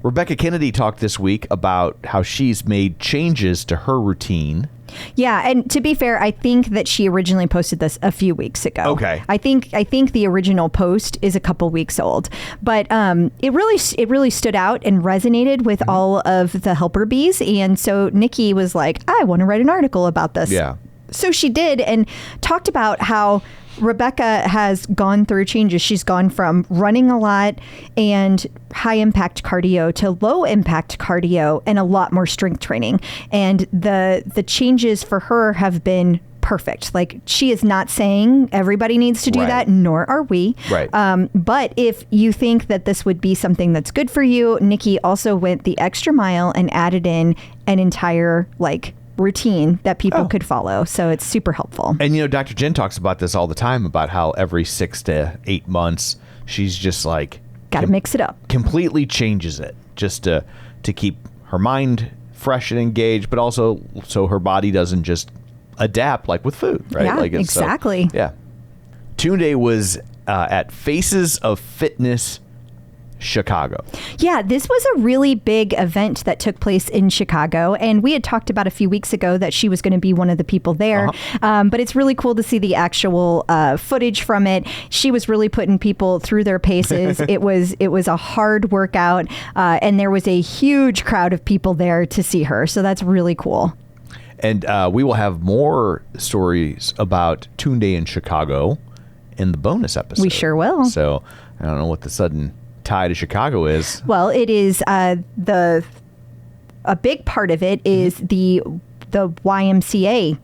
Rebecca Kennedy talked this week about how she's made changes to her routine. Yeah, and to be fair, I think that she originally posted this a few weeks ago. Okay. I think the original post is a couple weeks old, but it really stood out and resonated with all of the helper bees, and so Nikki was like, I want to write an article about this. Yeah. So she did, and talked about how Rebecca has gone through changes. She's gone from running a lot and high impact cardio to low impact cardio and a lot more strength training. And the changes for her have been perfect. She is not saying everybody needs to do that, nor are we. Right. But if you think that this would be something that's good for you, Nikki also went the extra mile and added in an entire routine that people could follow. So it's super helpful. And Dr. Jenn talks about this all the time, about how every 6 to 8 months she's just gotta mix it up, completely changes it just to keep her mind fresh and engaged, but also so her body doesn't just adapt with food, right? Yeah, exactly. Yeah. Tunde was at Faces of Fitness Chicago. Yeah, this was a really big event that took place in Chicago, and we had talked about a few weeks ago that she was going to be one of the people there. But it's really cool to see the actual footage from it. She was really putting people through their paces. It was a hard workout, and there was a huge crowd of people there to see her. So that's really cool. And we will have more stories about Tunde in Chicago in the bonus episode. We sure will. So I don't know what the sudden tie to Chicago is. Well, it is a big part of it is the YMCA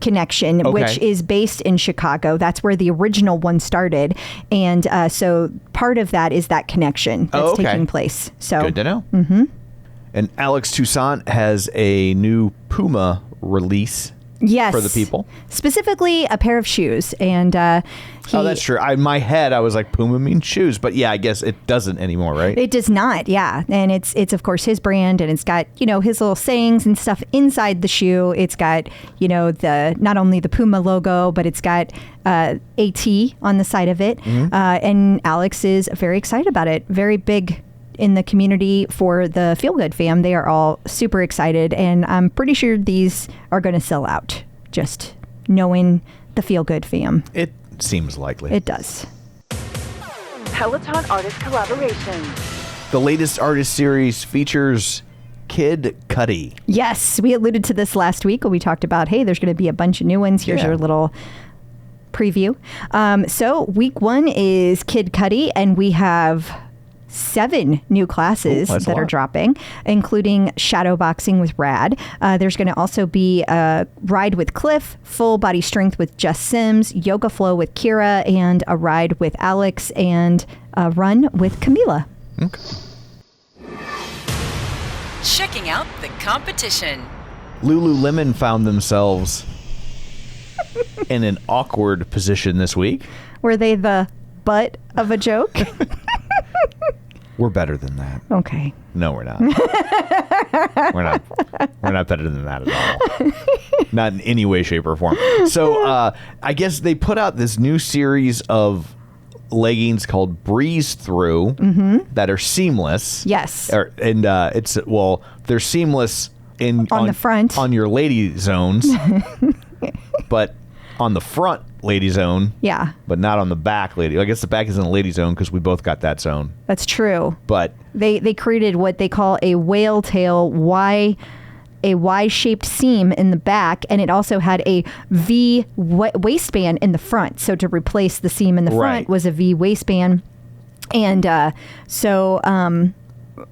connection, which is based in Chicago. That's where the original one started, and so part of that is that connection that's taking place. So good to know. Mm-hmm. And Alex Toussaint has a new Puma release. Yes. For the people. Specifically a pair of shoes. And that's true. In my head, I was like, Puma means shoes. But yeah, I guess it doesn't anymore, right? It does not, yeah. And it's of course his brand, and it's got, his little sayings and stuff inside the shoe. It's got, not only the Puma logo, but it's got AT on the side of it. Mm-hmm. And Alex is very excited about it. Very big in the community for the Feel Good fam. They are all super excited, and I'm pretty sure these are going to sell out, just knowing the Feel Good fam. It seems likely. It does. Peloton artist collaborations. The latest artist series features Kid Cudi. Yes, we alluded to this last week when we talked about, hey, there's going to be a bunch of new ones. Here's your little preview. So week 1 is Kid Cudi, and we have 7 new classes that are dropping, including shadow boxing with Rad. There's going to also be a ride with Cliff, full body strength with Jess Sims, yoga flow with Kira, and a ride with Alex, and a run with Camila. Okay. Checking out the competition. Lululemon found themselves in an awkward position this week. Were they the butt of a joke? We're better than that. Okay. No, we're not. We're not better than that at all. Not in any way, shape, or form. So I guess they put out this new series of leggings called Breeze Through that are seamless. Yes. They're seamless on the front on your lady zones, but on the front lady zone. Yeah. But not on the back lady. I guess the back isn't a lady zone because we both got that zone. That's true. But they created what they call a whale tail a Y-shaped seam in the back, and it also had a V waistband in the front. So to replace the seam in the front was a V waistband. And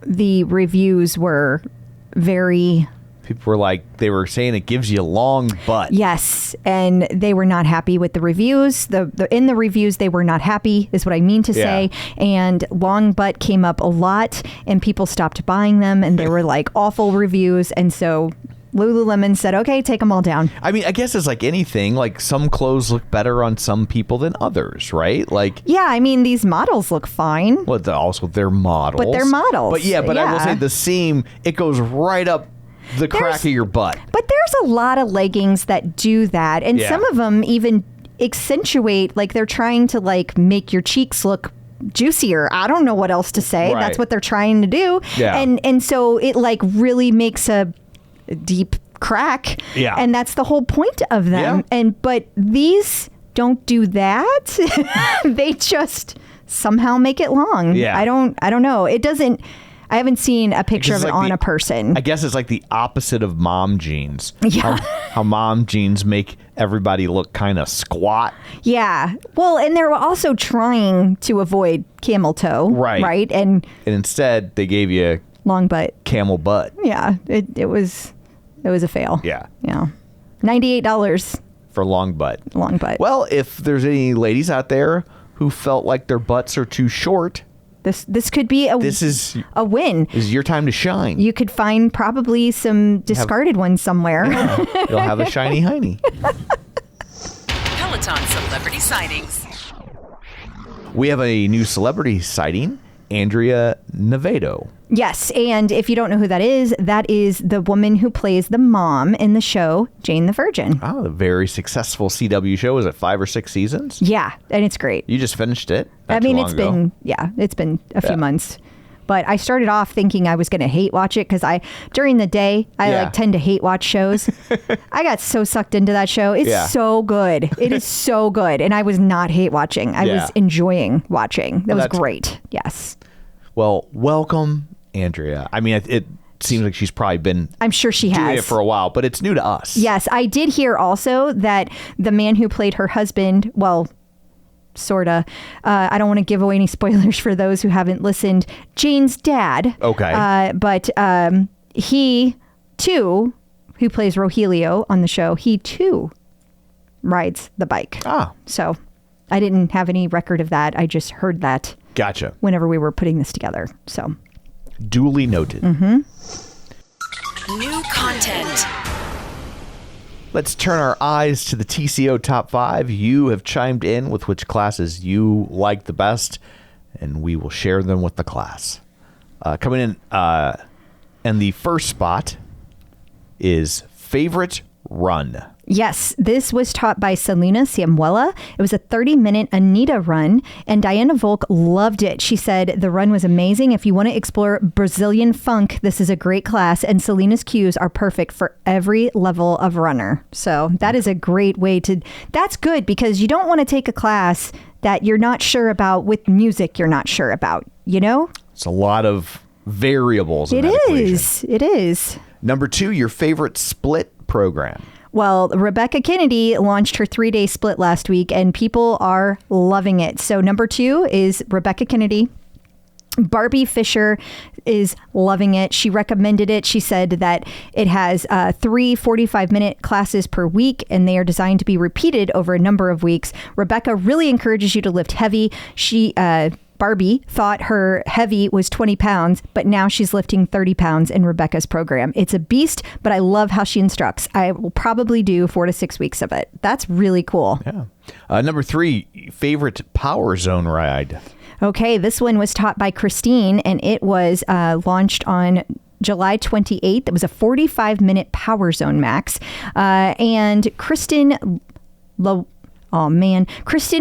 the reviews were very... People were like, they were saying it gives you a long butt. Yes, and they were not happy with the reviews. In the reviews, they were not happy, is what I mean to say. And long butt came up a lot, and people stopped buying them, and they were like awful reviews. And so Lululemon said, okay, take them all down. I mean, I guess it's like anything. Like some clothes look better on some people than others, right? Like, yeah, I mean, these models look fine. Well, also they're models. But they're models. But I will say the seam, it goes right up the crack of your butt. But there's a lot of leggings that do that. And some of them even accentuate, like they're trying to like make your cheeks look juicier. I don't know what else to say. Right. That's what they're trying to do. Yeah. And so it like really makes a deep crack. Yeah. And that's the whole point of them. Yeah. But these don't do that. They just somehow make it long. Yeah. I don't know. It doesn't... I haven't seen a picture of it on a person. I guess it's like the opposite of mom jeans. Yeah. How mom jeans make everybody look kind of squat. Yeah. Well, and they're also trying to avoid camel toe. Right. And instead, they gave you long butt. Camel butt. Yeah. It was a fail. Yeah. Yeah. $98 for long butt. Long butt. Well, if there's any ladies out there who felt like their butts are too short, This could be a win. This is your time to shine. You could find probably some discarded ones somewhere. Yeah, you'll have a shiny hiney. Peloton celebrity sightings. We have a new celebrity sighting, Andrea Navedo. Yes, and if you don't know who that is the woman who plays the mom in the show Jane the Virgin. Oh, a very successful CW show. Was it 5 or 6 seasons? Yeah, and it's great. You just finished it? It's been a few months. But I started off thinking I was going to hate watch it because during the day, I tend to hate watch shows. I got so sucked into that show. It's so good. It is so good. And I was not hate watching. I was enjoying watching. That was great. Yes. Well, welcome, Andrea. I mean, it seems like she's probably been I'm sure she doing has it for a while, but it's new to us. Yes. I did hear also that the man who played her husband, well, sort of. I don't want to give away any spoilers for those who haven't listened. Jane's dad. Okay. But he, too, who plays Rogelio on the show, he, too, rides the bike. Ah. So I didn't have any record of that. I just heard that. Gotcha. Whenever we were putting this together. So. Duly noted. Mm-hmm. New content. Let's turn our eyes to the TCO Top 5. You have chimed in with which classes you like the best, and we will share them with the class. Coming in, and the first spot is Favorite Run. Yes, this was taught by Selena Samuela. It was a 30-minute Anita run, and Diana Volk loved it. She said, the run was amazing. If you want to explore Brazilian funk, this is a great class, and Selena's cues are perfect for every level of runner. So that is a great way to... That's good, because you don't want to take a class that you're not sure about with music you're not sure about, you know? It's a lot of variables in that equation. It is. Number 2, your favorite split program. Well, Rebecca Kennedy launched her 3-day split last week, and people are loving it. So number 2 is Rebecca Kennedy. Barbie Fisher is loving it. She recommended it. She said that it has 3 45-minute classes per week, and they are designed to be repeated over a number of weeks. Rebecca really encourages you to lift heavy. Barbie thought her heavy was 20 pounds, but now she's lifting 30 pounds in Rebecca's program. It's a beast, but I love how she instructs. I will probably do 4 to 6 weeks of it. That's really cool. Yeah. Number 3, favorite Power Zone ride. Okay, this one was taught by Christine, and it was launched on July 28th. It was a 45-minute Power Zone max. And Kristen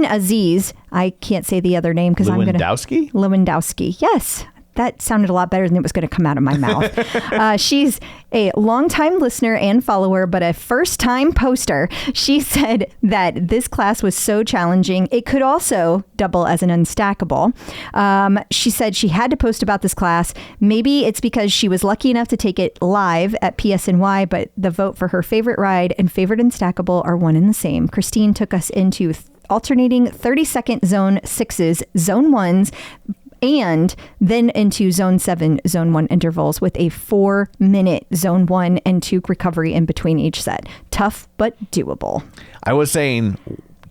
Aziz, I can't say the other name because I'm going to... Lewandowski. Yes. That sounded a lot better than it was going to come out of my mouth. She's a longtime listener and follower, but a first-time poster. She said that this class was so challenging, it could also double as an unstackable. She said she had to post about this class. Maybe it's because she was lucky enough to take it live at PSNY, but the vote for her favorite ride and favorite unstackable are one and the same. Christine took us into alternating 30-second zone 6s, zone 1s, and then into zone 7, zone 1 intervals with a 4-minute zone 1 and 2 recovery in between each set. Tough, but doable. I was saying,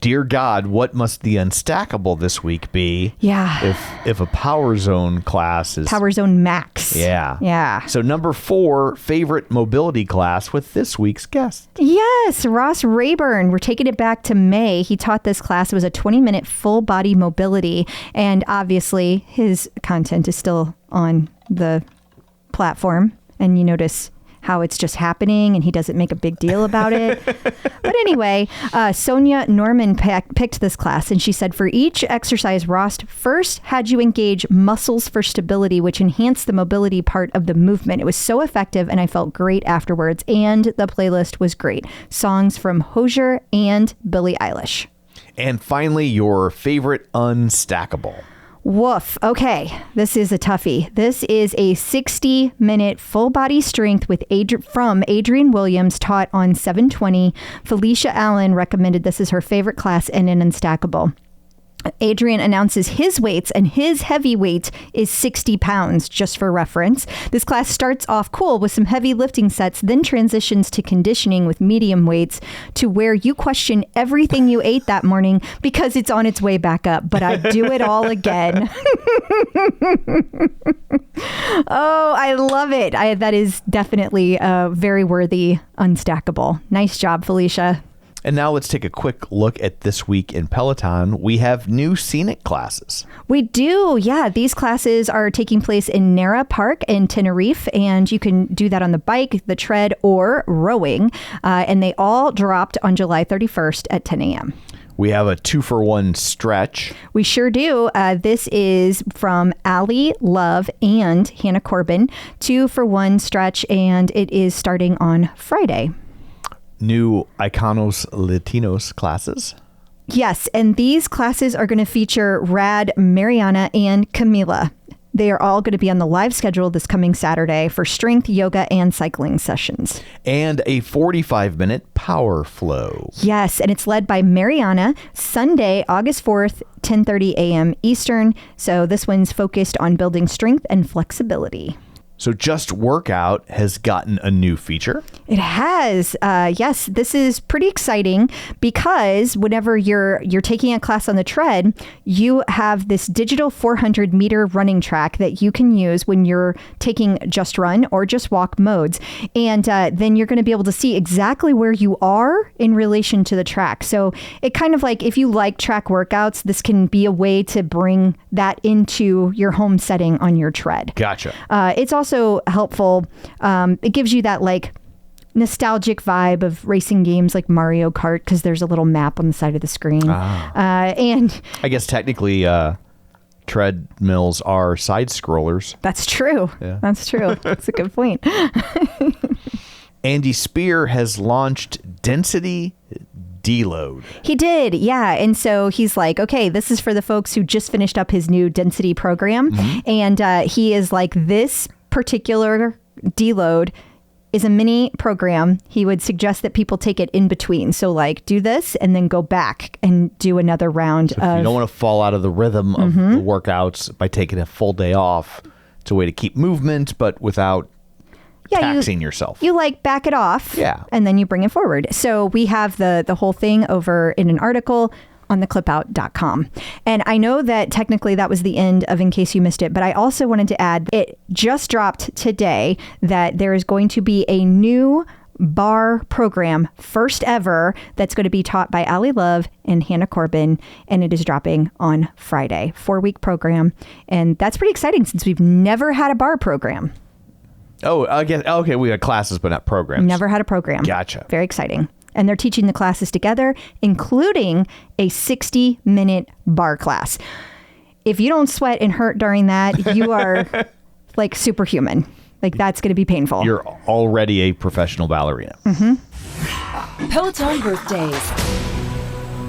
dear God, what must the unstackable this week be? Yeah. If a Power Zone class is... Power Zone Max. Yeah. Yeah. So number 4, favorite mobility class with this week's guest. Yes, Ross Rayburn. We're taking it back to May. He taught this class. It was a 20-minute full body mobility. And obviously, his content is still on the platform. And you notice how it's just happening and he doesn't make a big deal about it. But anyway, Sonia Norman picked this class, and she said for each exercise, Ross first had you engage muscles for stability, which enhanced the mobility part of the movement. It was so effective and I felt great afterwards, and the playlist was great. Songs from Hozier and Billie Eilish. And finally, your favorite unstackable. Woof. Okay, this is a toughie. This is a 60-minute full body strength with from Adrienne Williams, taught on 7/20. Felicia Allen recommended this as her favorite class and an unstackable. Adrian announces his weights, and his heavy weight is 60 pounds, just for reference. This class starts off cool with some heavy lifting sets, then transitions to conditioning with medium weights, to where you question everything you ate that morning because it's on its way back up. But I do it all again. Oh, I love it. That is definitely a very worthy unstackable. Nice job, Felicia. And now let's take a quick look at this week in Peloton. We have new scenic classes. We do. Yeah. These classes are taking place in Nara Park in Tenerife, and you can do that on the bike, the tread, or rowing. And they all dropped on July 31st at 10 a.m. We have a 2-for-1 stretch. We sure do. This is from Allie Love and Hannah Corbin. 2-for-1 stretch, and it is starting on Friday. New Iconos Latinos classes. Yes, and these classes are going to feature Rad, Mariana, and Camila. They are all going to be on the live schedule this coming Saturday for strength, yoga, and cycling sessions. And a 45-minute power flow. Yes, and it's led by Mariana, Sunday, August 4th, 10:30 a.m. Eastern. So this one's focused on building strength and flexibility. So Just Workout has gotten a new feature. It has. Yes, this is pretty exciting because whenever you're taking a class on the tread, you have this digital 400-meter running track that you can use when you're taking Just Run or Just Walk modes. And then you're going to be able to see exactly where you are in relation to the track. So it kind of like, if you like track workouts, this can be a way to bring that into your home setting on your tread. Gotcha. It's also helpful. It gives you that like nostalgic vibe of racing games like Mario Kart, because there's a little map on the side of the screen. And I guess technically treadmills are side scrollers. That's true. Yeah. That's true. That's a good point. Andy Speer has launched Density deload. He did, yeah. And so he's like, okay, this is for the folks who just finished up his new density program. And he is like, this particular deload is a mini program. He would suggest that people take it in between. So like do this and then go back and do another round So if you don't want to fall out of the rhythm of the workouts by taking a full day off, it's a way to keep movement, but without taxing yourself. You like back it off. Yeah. And then you bring it forward. So we have the whole thing over in an article on theclipout.com. And I know that technically that was the end of In Case You Missed It, but I also wanted to add, it just dropped today that there is going to be a new bar program, first ever, that's going to be taught by Allie Love and Hannah Corbin, and it is dropping on Friday. 4-week program. And that's pretty exciting since we've never had a bar program. Oh, I guess, okay, we had classes, but not programs. Never had a program. Gotcha. Very exciting. And they're teaching the classes together, including a 60-minute bar class. If you don't sweat and hurt during that, you are like superhuman. Like that's going to be painful. You're already a professional ballerina. Peloton.Birthdays.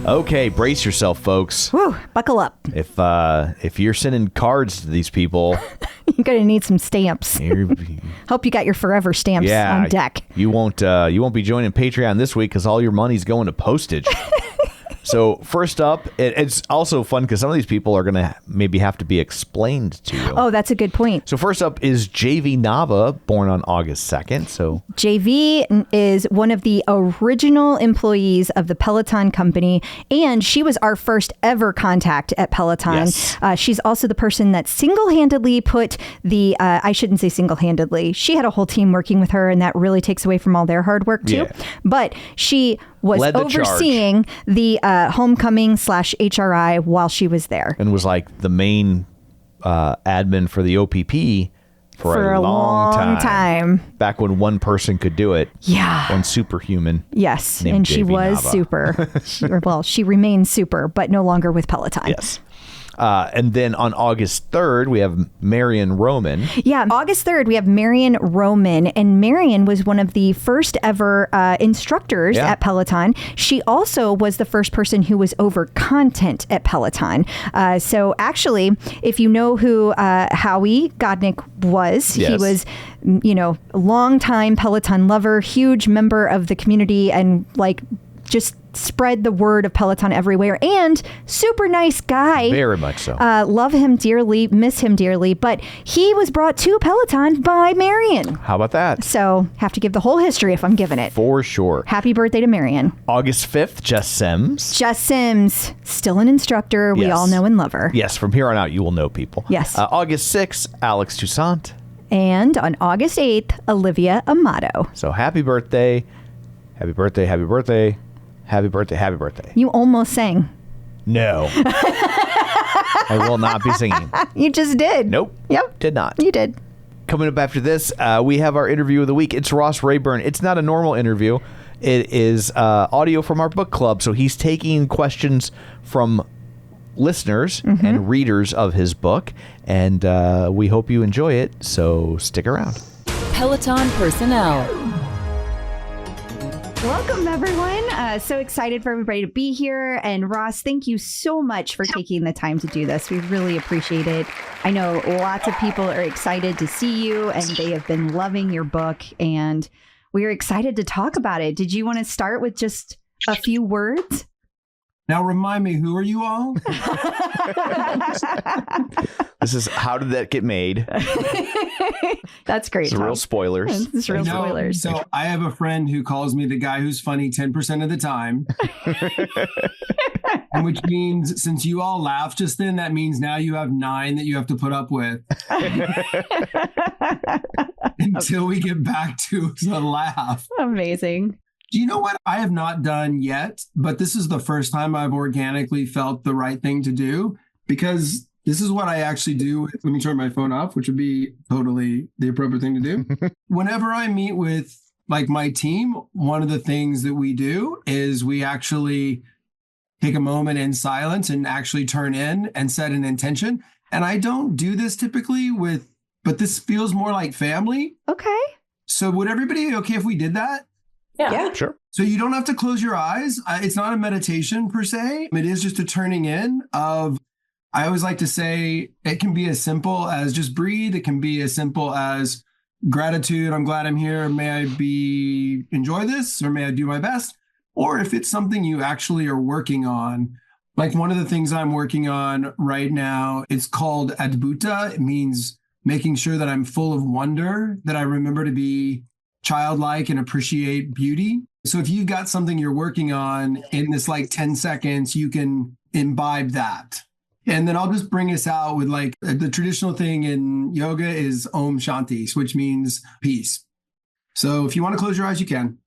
Okay, brace yourself, folks. Whew, buckle up. If you're sending cards to these people, You're going to need some stamps. you're- Hope you got your forever stamps on deck. You won't be joining Patreon this week because all your money's going to postage. So first up, it's also fun because some of these people are going to maybe have to be explained to you. Oh, that's a good point. So first up is Jayvee Nava, born on August 2nd. So Jayvee is one of the original employees of the Peloton company, and she was our first ever contact at Peloton. Yes. She's also the person that single-handedly put the, I shouldn't say single-handedly, she had a whole team working with her, and that really takes away from all their hard work too. Yeah. But she was Led the overseeing the homecoming / HRI while she was there. and was like the main admin for the OPP for a long time. Back when one person could do it. Yeah. One superhuman. Yes, named and she Jayvee was Nava. super. She remains super, but no longer with Peloton. Yes. And then on August 3rd, we have Marion Roaman. Yeah, August 3rd, we have Marion Roaman, and Marion was one of the first ever instructors at Peloton. She also was the first person who was over content at Peloton. So actually, if you know who Howie Godnick was, he Yes. was, a longtime Peloton lover, huge member of the community, and like just spread the word of Peloton everywhere, and super nice guy. Very much so. Love him dearly, miss him dearly, but he was brought to Peloton by Marion. How about that? So have to give the whole history if I'm giving it. For sure. Happy birthday to Marion. August 5th, Jess Sims. Jess Sims, still an instructor. We Yes. all know and love her. Yes, from here on out, you will know people. Yes. August 6th, Alex Toussaint. And on August 8th, Oliva Amato. So happy birthday. Happy birthday. Happy birthday. Happy birthday. Happy birthday. You almost sang. No. I will not be singing. You just did. Nope. Yep. Did not. You did. Coming up after this, we have our interview of the week. It's Ross Rayburn. It's not a normal interview. It is audio from our book club. So he's taking questions from listeners and readers of his book. And we hope you enjoy it. So stick around. Peloton personnel. Welcome, everyone. So excited for everybody to be here. And Ross, thank you so much for taking the time to do this. We really appreciate it. I know lots of people are excited to see you, and they have been loving your book, and we are excited to talk about it. Did you want to start with just a few words? Now remind me, who are you all? This is How Did That Get Made? That's great. It's real Tom. spoilers. It's real spoilers. So I have a friend who calls me the guy who's funny 10% of the time. And which means since you all laughed just then, that means now you have 9 that you have to put up with. Until we get back to the laugh. Amazing. Do you know what I have not done yet? But this is the first time I've organically felt the right thing to do, because this is what I actually do. Let me turn my phone off, which would be totally the appropriate thing to do. Whenever I meet with like my team, one of the things that we do is we actually take a moment in silence and actually turn in and set an intention. And I don't do this typically but this feels more like family. Okay. So would everybody be okay if we did that? Yeah. Sure. So you don't have to close your eyes. It's not a meditation per se. It is just a turning in of, I always like to say it can be as simple as just breathe. It can be as simple as gratitude. I'm glad I'm here. May I enjoy this, or may I do my best? Or if it's something you actually are working on, like one of the things I'm working on right now, it's called Adbhuta. It means making sure that I'm full of wonder, that I remember to be childlike and appreciate beauty. So if you've got something you're working on in this like 10 seconds, you can imbibe that. And then I'll just bring us out with like the traditional thing in yoga is Om Shanti, which means peace. So if you want to close your eyes, you can.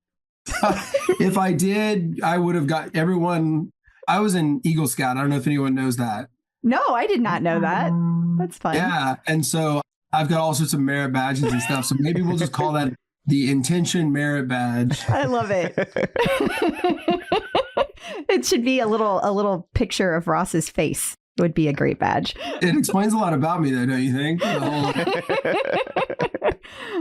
If I did, I would have got everyone. I was an Eagle Scout. I don't know if anyone knows that. No, I did not know that. That's fun. Yeah. And so I've got all sorts of merit badges and stuff. So maybe we'll just call that the Intention Merit Badge. I love it. It should be a little picture of Ross's face. It would be a great badge. It explains a lot about me, though, don't you think?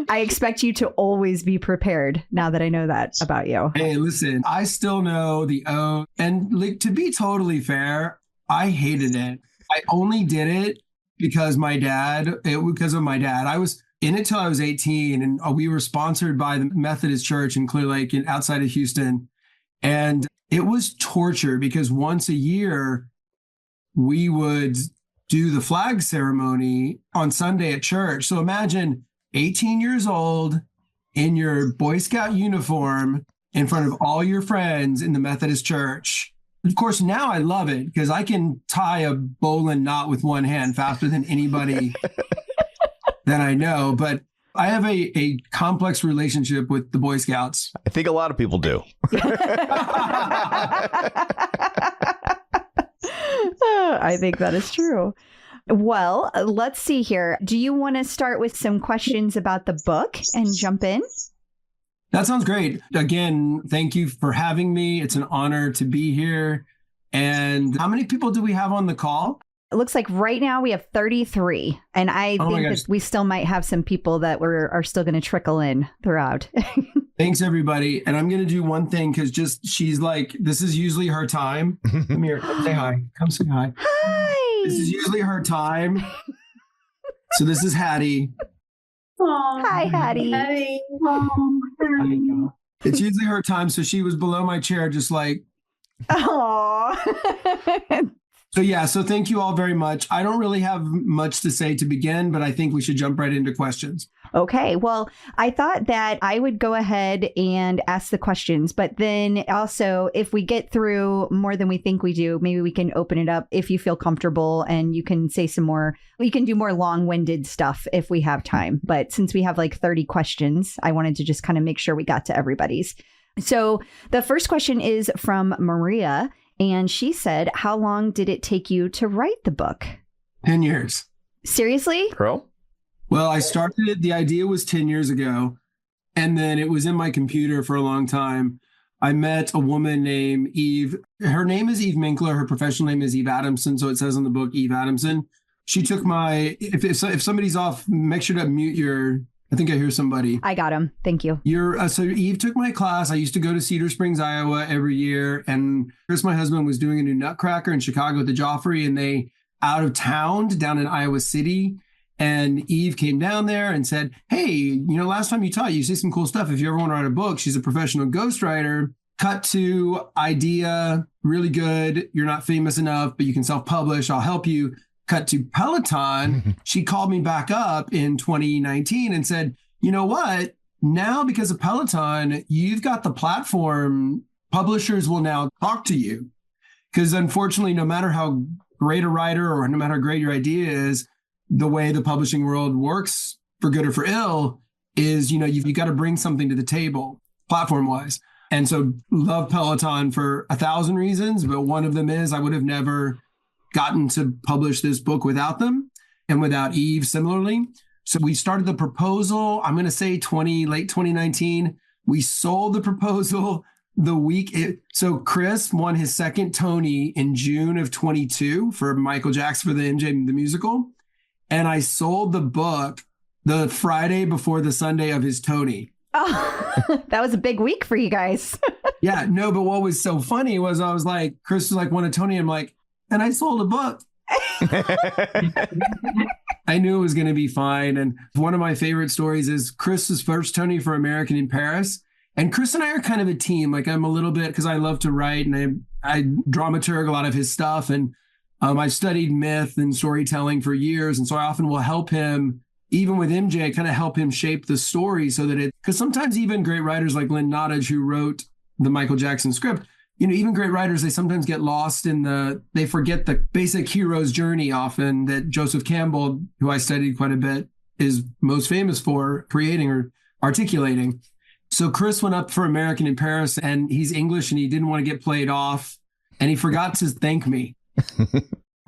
I expect you to always be prepared now that I know that about you. Hey, listen, I still know the O. And like, to be totally fair, I hated it. I only did it because of my dad. I was in it till I was 18, and we were sponsored by the Methodist Church in Clear Lake outside of Houston. And it was torture because once a year, we would do the flag ceremony on Sunday at church. So imagine 18 years old in your Boy Scout uniform in front of all your friends in the Methodist Church. Of course, now I love it because I can tie a bowline knot with one hand faster than anybody that I know. But I have a complex relationship with the Boy Scouts. I think a lot of people do. I think that is true. Well, let's see here. Do you want to start with some questions about the book and jump in? That sounds great. Again, thank you for having me. It's an honor to be here. And how many people do we have on the call? It looks like right now we have 33. And I think that we still might have some people that are still going to trickle in throughout. Thanks, everybody. And I'm going to do one thing because she's like, this is usually her time. Come here. Come say hi. Come say hi. Hi. This is usually her time. So this is Hattie. Aww. Hi, Hattie. Hattie. It's usually her time. So she was below my chair, just like. Aww. So thank you all very much. I don't really have much to say to begin, but I think we should jump right into questions. Okay. Well, I thought that I would go ahead and ask the questions, but then also if we get through more than we think we do, maybe we can open it up if you feel comfortable and you can say some more. We can do more long-winded stuff if we have time. But since we have like 30 questions, I wanted to just kind of make sure we got to everybody's. So the first question is from Maria. And she said, how long did it take you to write the book? 10 years. Seriously? Girl? Well, I started it. The idea was 10 years ago. And then it was in my computer for a long time. I met a woman named Eve. Her name is Eve Minkler. Her professional name is Eve Adamson. So it says on the book, Eve Adamson. She took my, if somebody's off, make sure to mute your, I think I hear somebody. I got him. Thank you. So Eve took my class. I used to go to Cedar Springs, Iowa every year. And Chris, my husband, was doing a new Nutcracker in Chicago at the Joffrey, and they out of town down in Iowa City. And Eve came down there and said, hey, last time you taught, you say some cool stuff. If you ever want to write a book, she's a professional ghostwriter. Cut to idea, really good. You're not famous enough, but you can self-publish. I'll help you. Cut to Peloton. She called me back up in 2019 and said, you know what? Now, because of Peloton, you've got the platform. Publishers will now talk to you. Because unfortunately, no matter how great a writer or no matter how great your idea is, the way the publishing world works, for good or for ill, is, you've got to bring something to the table platform-wise. And so love Peloton for 1,000 reasons, but one of them is I would have never gotten to publish this book without them and without Eve similarly. So we started the proposal, I'm going to say late 2019. We sold the proposal the week. So Chris won his second Tony in June of 22 for Michael Jackson for the MJ the musical. And I sold the book the Friday before the Sunday of his Tony. Oh, that was a big week for you guys. Yeah, no, but what was so funny was I was like, Chris was like, won a Tony. I'm like, and I sold a book. I knew it was going to be fine. And one of my favorite stories is Chris's first Tony for American in Paris. And Chris and I are kind of a team. Like I'm a little bit, because I love to write and I dramaturg a lot of his stuff. And I studied myth and storytelling for years. And so I often will help him, even with MJ, kind of help him shape the story so that because sometimes even great writers like Lynn Nottage, who wrote the Michael Jackson script, even great writers, they sometimes get lost they forget the basic hero's journey often that Joseph Campbell, who I studied quite a bit, is most famous for creating or articulating. So Chris went up for American in Paris and he's English and he didn't want to get played off and he forgot to thank me.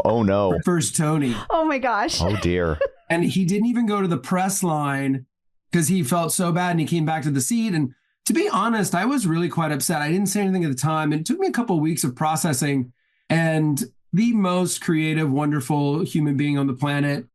Oh no. First Tony. Oh my gosh. Oh dear. And he didn't even go to the press line because he felt so bad and he came back to the seat. And to be honest, I was really quite upset. I didn't say anything at the time. It took me a couple of weeks of processing, and the most creative, wonderful human being on the planet.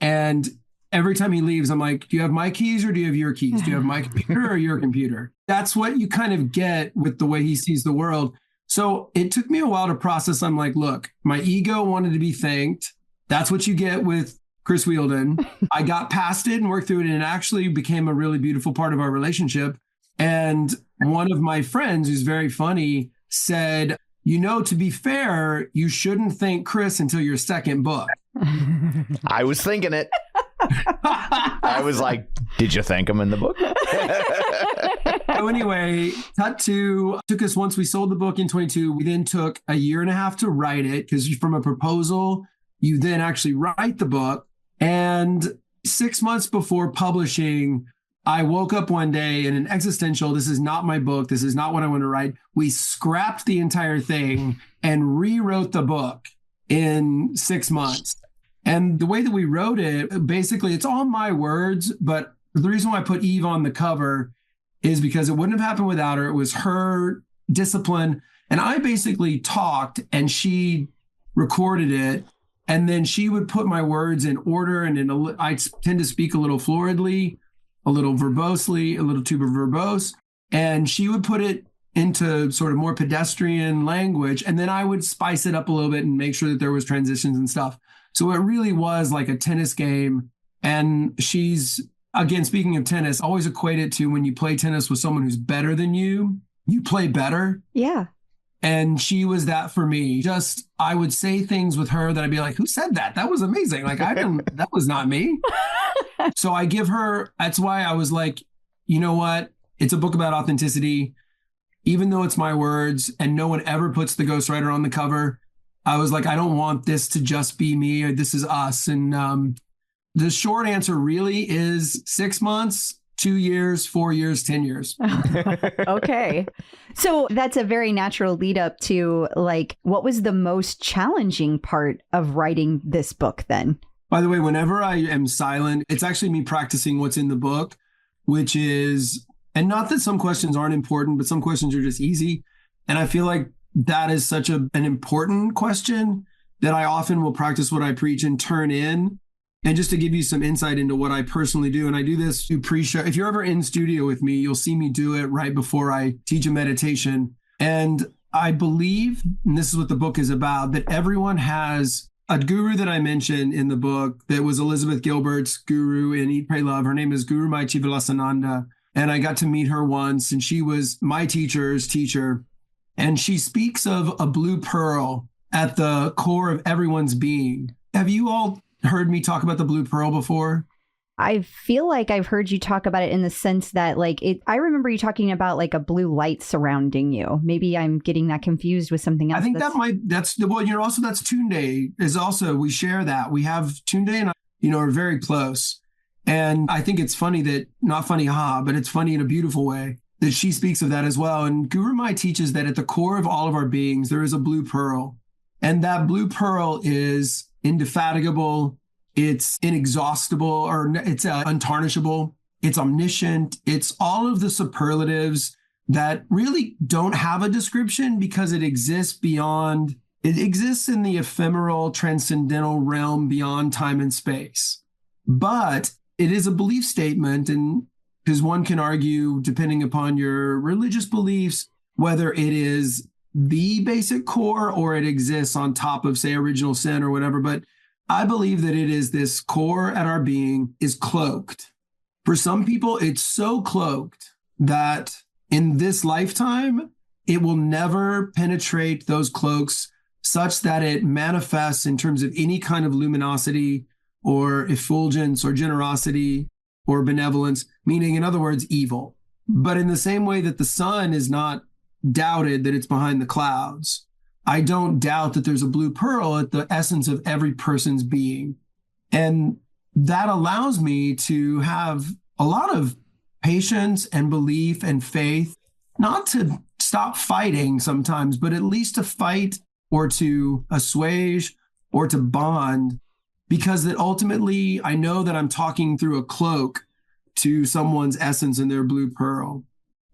And every time he leaves, I'm like, do you have my keys or do you have your keys? Do you have my computer or your computer? That's what you kind of get with the way he sees the world. So it took me a while to process. I'm like, look, my ego wanted to be thanked. That's what you get with Chris Wheeldon. I got past it and worked through it, and it actually became a really beautiful part of our relationship. And one of my friends, who's very funny, said, to be fair, you shouldn't thank Chris until your second book. I was thinking it. I was like, did you thank him in the book? So anyway, cut to, took us, once we sold the book in 22, we then took a year and a half to write it, because from a proposal, you then actually write the book. And 6 months before publishing, I woke up one day in an existential, this is not my book, this is not what I want to write. We scrapped the entire thing and rewrote the book in 6 months. And the way that we wrote it, basically, it's all my words, but the reason why I put Eve on the cover is because it wouldn't have happened without her. It was her discipline. And I basically talked and she recorded it. And then she would put my words in order. And I tend to speak a little floridly, a little verbosely, a little too verbose. And she would put it into sort of more pedestrian language. And then I would spice it up a little bit and make sure that there was transitions and stuff. So it really was like a tennis game. And she's, again, speaking of tennis, always equate it to when you play tennis with someone who's better than you play better. Yeah. And she was that for me. Just, I would say things with her that I'd be like, who said that? That was amazing. Like, that was not me. So I give her, that's why I was like, you know what? It's a book about authenticity. Even though it's my words and no one ever puts the ghostwriter on the cover, I was like, I don't want this to just be me, or this is us. And the short answer really is 6 months, 2 years, 4 years, 10 years. Okay. So that's a very natural lead up to, like, what was the most challenging part of writing this book then? By the way, whenever I am silent, it's actually me practicing what's in the book, which is, and not that some questions aren't important, but some questions are just easy. And I feel like that is such an important question that I often will practice what I preach and turn in. And just to give you some insight into what I personally do, and I do this through pre-show. If you're ever in studio with me, you'll see me do it right before I teach a meditation. And I believe, and this is what the book is about, that everyone has a guru that I mentioned in the book that was Elizabeth Gilbert's guru in Eat, Pray, Love. Her name is Guru Maichi Vilasananda. And I got to meet her once, and she was my teacher's teacher. And she speaks of a blue pearl at the core of everyone's being. Have you all heard me talk about the blue pearl before? I feel like I've heard you talk about it in the sense that, like, I remember you talking about like a blue light surrounding you. Maybe I'm getting that confused with something else. I think that's Tunde is also, we share that. We have Tunde and I, are very close. And I think it's funny that, not funny, but it's funny in a beautiful way that she speaks of that as well. And Guru Mai teaches that at the core of all of our beings, there is a blue pearl. And that blue pearl is indefatigable, it's inexhaustible, or it's untarnishable, it's omniscient, it's all of the superlatives that really don't have a description because it exists in the ephemeral, transcendental realm beyond time and space. But it is a belief statement, and because one can argue, depending upon your religious beliefs, whether it is the basic core or it exists on top of, say, original sin or whatever. But I believe that it is this core at our being is cloaked. For some people, it's so cloaked that in this lifetime, it will never penetrate those cloaks such that it manifests in terms of any kind of luminosity or effulgence or generosity or benevolence, meaning, in other words, evil. But in the same way that the sun is not doubted that it's behind the clouds, I don't doubt that there's a blue pearl at the essence of every person's being. And that allows me to have a lot of patience and belief and faith, not to stop fighting sometimes, but at least to fight or to assuage or to bond, because that ultimately I know that I'm talking through a cloak to someone's essence and their blue pearl.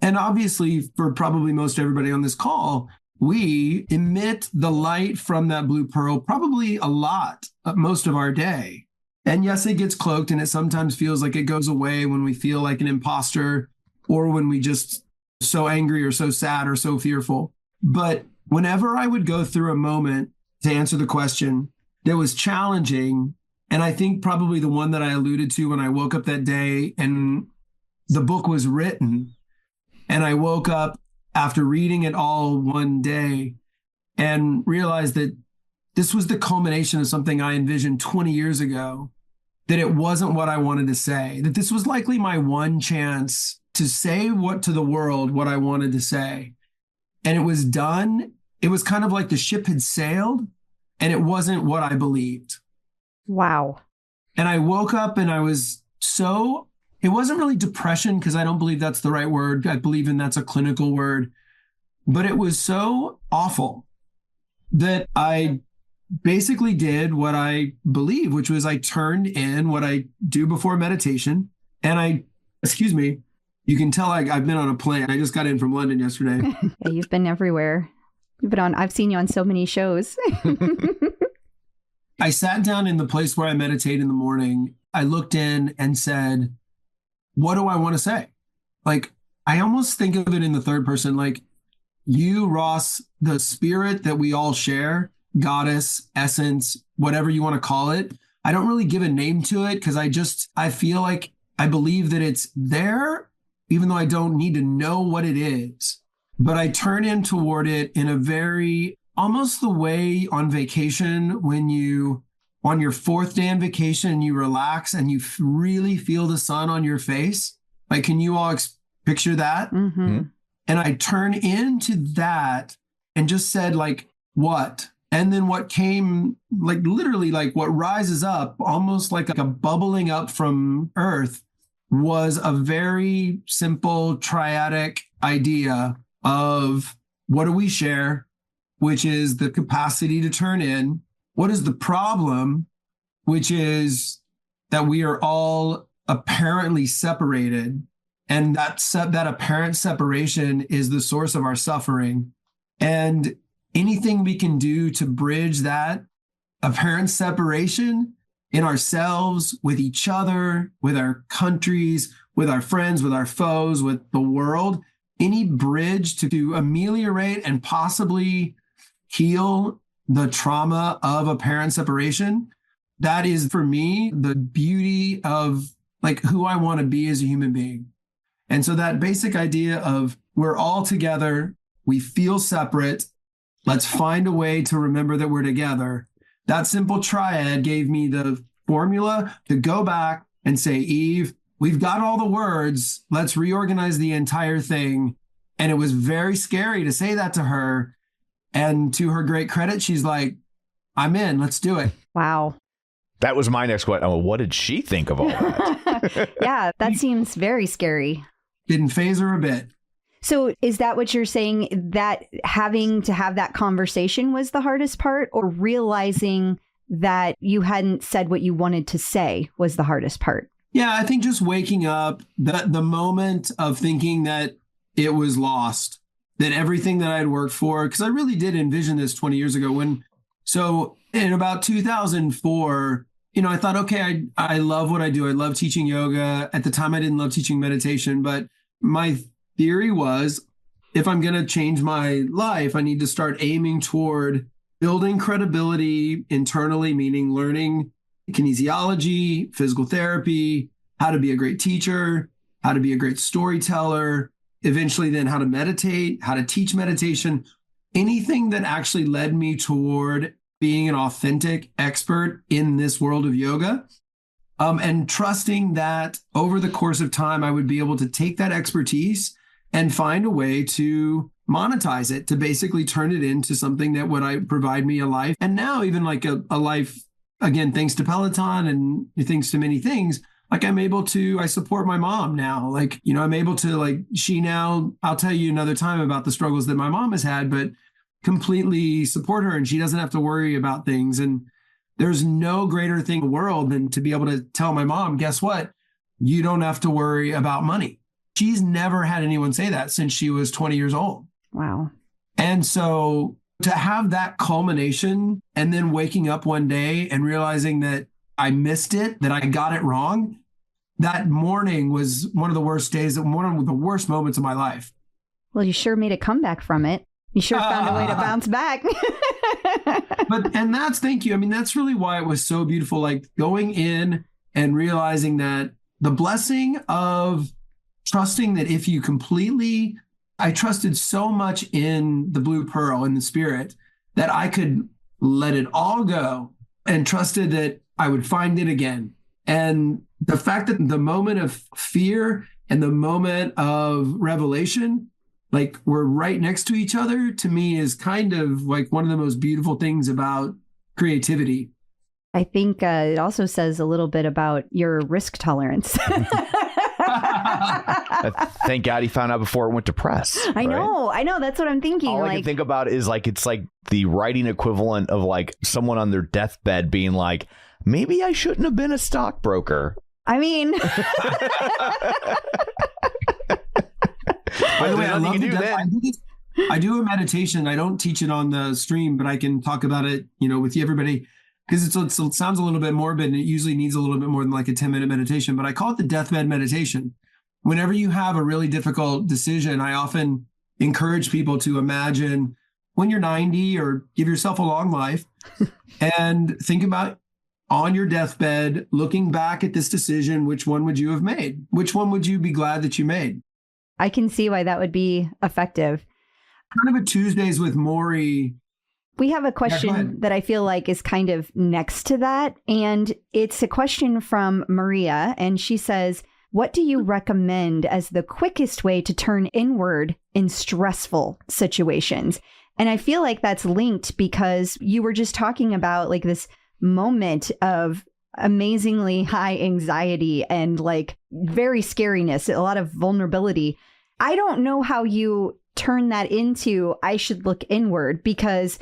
And obviously, for probably most everybody on this call, we emit the light from that blue pearl probably a lot, most of our day. And yes, it gets cloaked and it sometimes feels like it goes away when we feel like an imposter or when we just so angry or so sad or so fearful. But whenever I would go through a moment, to answer the question, that was challenging, and I think probably the one that I alluded to when I woke up that day and the book was written, and I woke up after reading it all one day and realized that this was the culmination of something I envisioned 20 years ago, that it wasn't what I wanted to say, that this was likely my one chance to say to the world what I wanted to say. And it was done. It was kind of like the ship had sailed and it wasn't what I believed. Wow. And I woke up and I was it wasn't really depression, because I don't believe that's the right word. I believe in that's a clinical word. But it was so awful that I basically did what I believe, which was I turned in what I do before meditation. And you can tell I've been on a plane. I just got in from London yesterday. Yeah, you've been everywhere. I've seen you on so many shows. I sat down in the place where I meditate in the morning. I looked in and said, what do I want to say? Like, I almost think of it in the third person, like you, Ross, the spirit that we all share, goddess, essence, whatever you want to call it. I don't really give a name to it because I feel like I believe that it's there, even though I don't need to know what it is. But I turn in toward it in a very, almost the way on vacation when on your fourth day on vacation, you relax and you really feel the sun on your face. Like, can you all picture that? Mm-hmm. And I turn into that and just said, like, what? And then what came, like, literally, like what rises up, almost like a bubbling up from earth, was a very simple triadic idea of what do we share, which is the capacity to turn in. What is the problem, which is that we are all apparently separated, and that apparent separation is the source of our suffering. And anything we can do to bridge that apparent separation in ourselves, with each other, with our countries, with our friends, with our foes, with the world, any bridge to ameliorate and possibly heal the trauma of apparent separation, that is for me the beauty of like who I want to be as a human being. And so that basic idea of we're all together, we feel separate, let's find a way to remember that we're together. That simple triad gave me the formula to go back and say, Eve, we've got all the words, let's reorganize the entire thing. And it was very scary to say that to her. And to her great credit, she's like, I'm in, let's do it. Wow. That was my next question. Oh, what did she think of all that? Yeah, that seems very scary. Didn't faze her a bit. So is that what you're saying, that having to have that conversation was the hardest part, or realizing that you hadn't said what you wanted to say was the hardest part? Yeah, I think just waking up, the moment of thinking that it was lost, that everything that I had worked for, because I really did envision this 20 years ago so in about 2004, I thought, okay, I love what I do. I love teaching yoga. At the time, I didn't love teaching meditation, but my theory was if I'm going to change my life, I need to start aiming toward building credibility internally, meaning learning kinesiology, physical therapy, how to be a great teacher, how to be a great storyteller, eventually then how to meditate, how to teach meditation, anything that actually led me toward being an authentic expert in this world of yoga. And trusting that over the course of time, I would be able to take that expertise and find a way to monetize it, to basically turn it into something that would provide me a life. And now even like a life, again, thanks to Peloton and thanks to many things, like I support my mom now. Like, I'm able to I'll tell you another time about the struggles that my mom has had, but completely support her and she doesn't have to worry about things. And there's no greater thing in the world than to be able to tell my mom, guess what? You don't have to worry about money. She's never had anyone say that since she was 20 years old. Wow. And so to have that culmination and then waking up one day and realizing that I missed it, that I got it wrong, that morning was one of the worst days, one of the worst moments of my life. Well, you sure made a comeback from it. You sure found a way to bounce back. Thank you. I mean, that's really why it was so beautiful. Like going in and realizing that the blessing of trusting that I trusted so much in the blue pearl and the spirit that I could let it all go and trusted that I would find it again. And the fact that the moment of fear and the moment of revelation, like we're right next to each other, to me is kind of like one of the most beautiful things about creativity. I think it also says a little bit about your risk tolerance. Thank God he found out before it went to press. I know. That's what I'm thinking. All I can think about is it's like the writing equivalent of like someone on their deathbed being like, maybe I shouldn't have been a stockbroker. I mean, by the way, I do a meditation. I don't teach it on the stream, but I can talk about it, with you, everybody, because it sounds a little bit morbid and it usually needs a little bit more than like a 10-minute meditation, but I call it the deathbed meditation. Whenever you have a really difficult decision, I often encourage people to imagine when you're 90 or give yourself a long life and think about on your deathbed, looking back at this decision, which one would you have made? Which one would you be glad that you made? I can see why that would be effective. Kind of a Tuesdays with Maury. We have a question that I feel like is kind of next to that. And it's a question from Maria. And she says, what do you recommend as the quickest way to turn inward in stressful situations? And I feel like that's linked because you were just talking about like this moment of amazingly high anxiety and like very scariness, a lot of vulnerability. I don't know how you turn that into I should look inward, because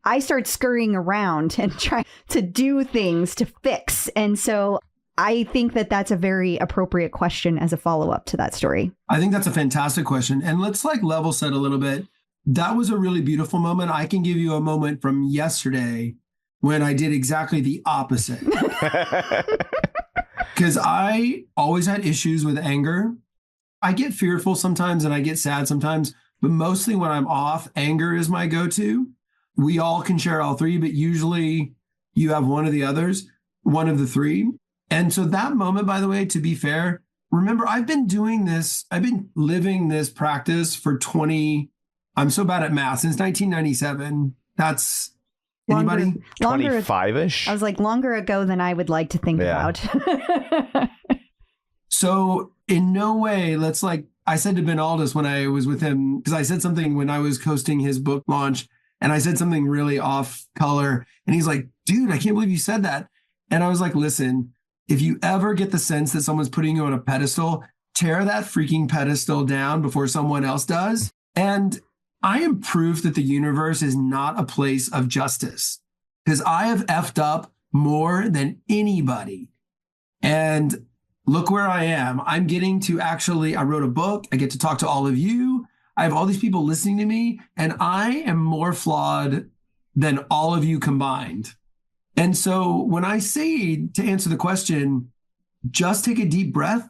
I start scurrying around and try to do things to fix. And so I think that that's a very appropriate question as a follow-up to that story. I think that's a fantastic question. And let's level set a little bit. That was a really beautiful moment. I can give you a moment from yesterday when I did exactly the opposite. Because I always had issues with anger. I get fearful sometimes and I get sad sometimes, but mostly when I'm off, anger is my go-to. We all can share all three, but usually you have one of the others, one of the three. And so that moment, by the way, to be fair, remember, I've been living this practice for I'm so bad at math, since 1997. That's anybody? 25-ish? I was like, longer ago than I would like to think about. So in no way, I said to Ben Aldis when I was with him, because I said something when I was hosting his book launch, and I said something really off color. And he's like, dude, I can't believe you said that. And I was like, listen, if you ever get the sense that someone's putting you on a pedestal, tear that freaking pedestal down before someone else does. And I am proof that the universe is not a place of justice, because I have effed up more than anybody. And look where I am. I'm getting to I wrote a book. I get to talk to all of you. I have all these people listening to me, and I am more flawed than all of you combined. And so when I say, to answer the question, just take a deep breath,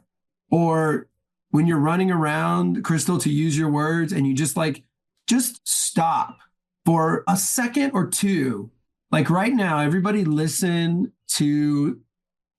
or when you're running around, Crystal, to use your words, and you just stop for a second or two. Like right now, everybody listen to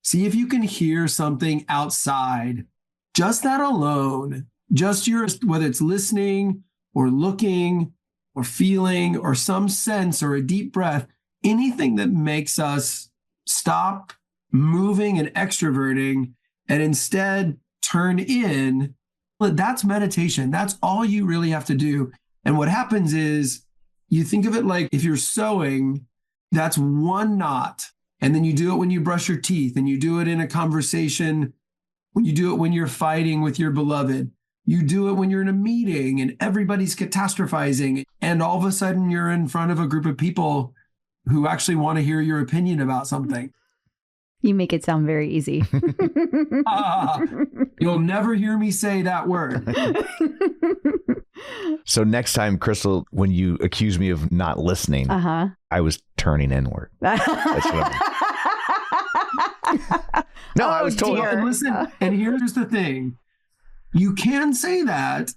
see if you can hear something outside. Just that alone, just whether it's listening or looking or feeling or some sense or a deep breath, anything that makes us stop moving and extroverting and instead turn in, that's meditation. That's all you really have to do. And what happens is you think of it like if you're sewing, that's one knot. And then you do it when you brush your teeth, and you do it in a conversation, when you do it when you're fighting with your beloved. You do it when you're in a meeting and everybody's catastrophizing, and all of a sudden you're in front of a group of people who actually want to hear your opinion about something. You make it sound very easy. You'll never hear me say that word. So next time, Crystal, when you accuse me of not listening, I was turning inward. That's what No, I was told. And listen, and here's the thing. You can say that,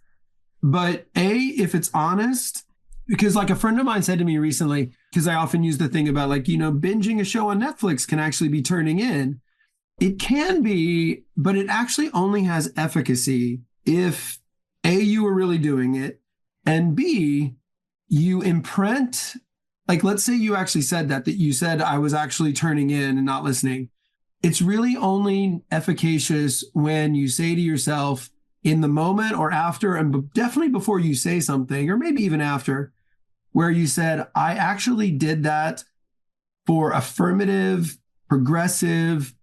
but if it's honest, because like a friend of mine said to me recently, because I often use the thing about binging a show on Netflix can actually be turning in. It can be, but it actually only has efficacy if A, you were really doing it, and B, you imprint, like let's say you actually said that you said I was actually turning in and not listening. It's really only efficacious when you say to yourself in the moment or after, and definitely before you say something, or maybe even after, where you said, I actually did that for affirmative, progressive,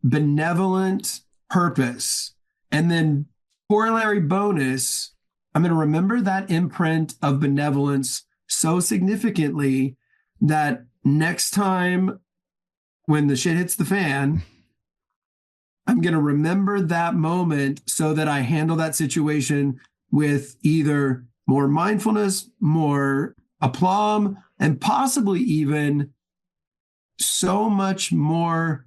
benevolent purpose. And then corollary bonus, I'm going to remember that imprint of benevolence so significantly that next time when the shit hits the fan, I'm going to remember that moment so that I handle that situation with either more mindfulness, more aplomb, and possibly even so much more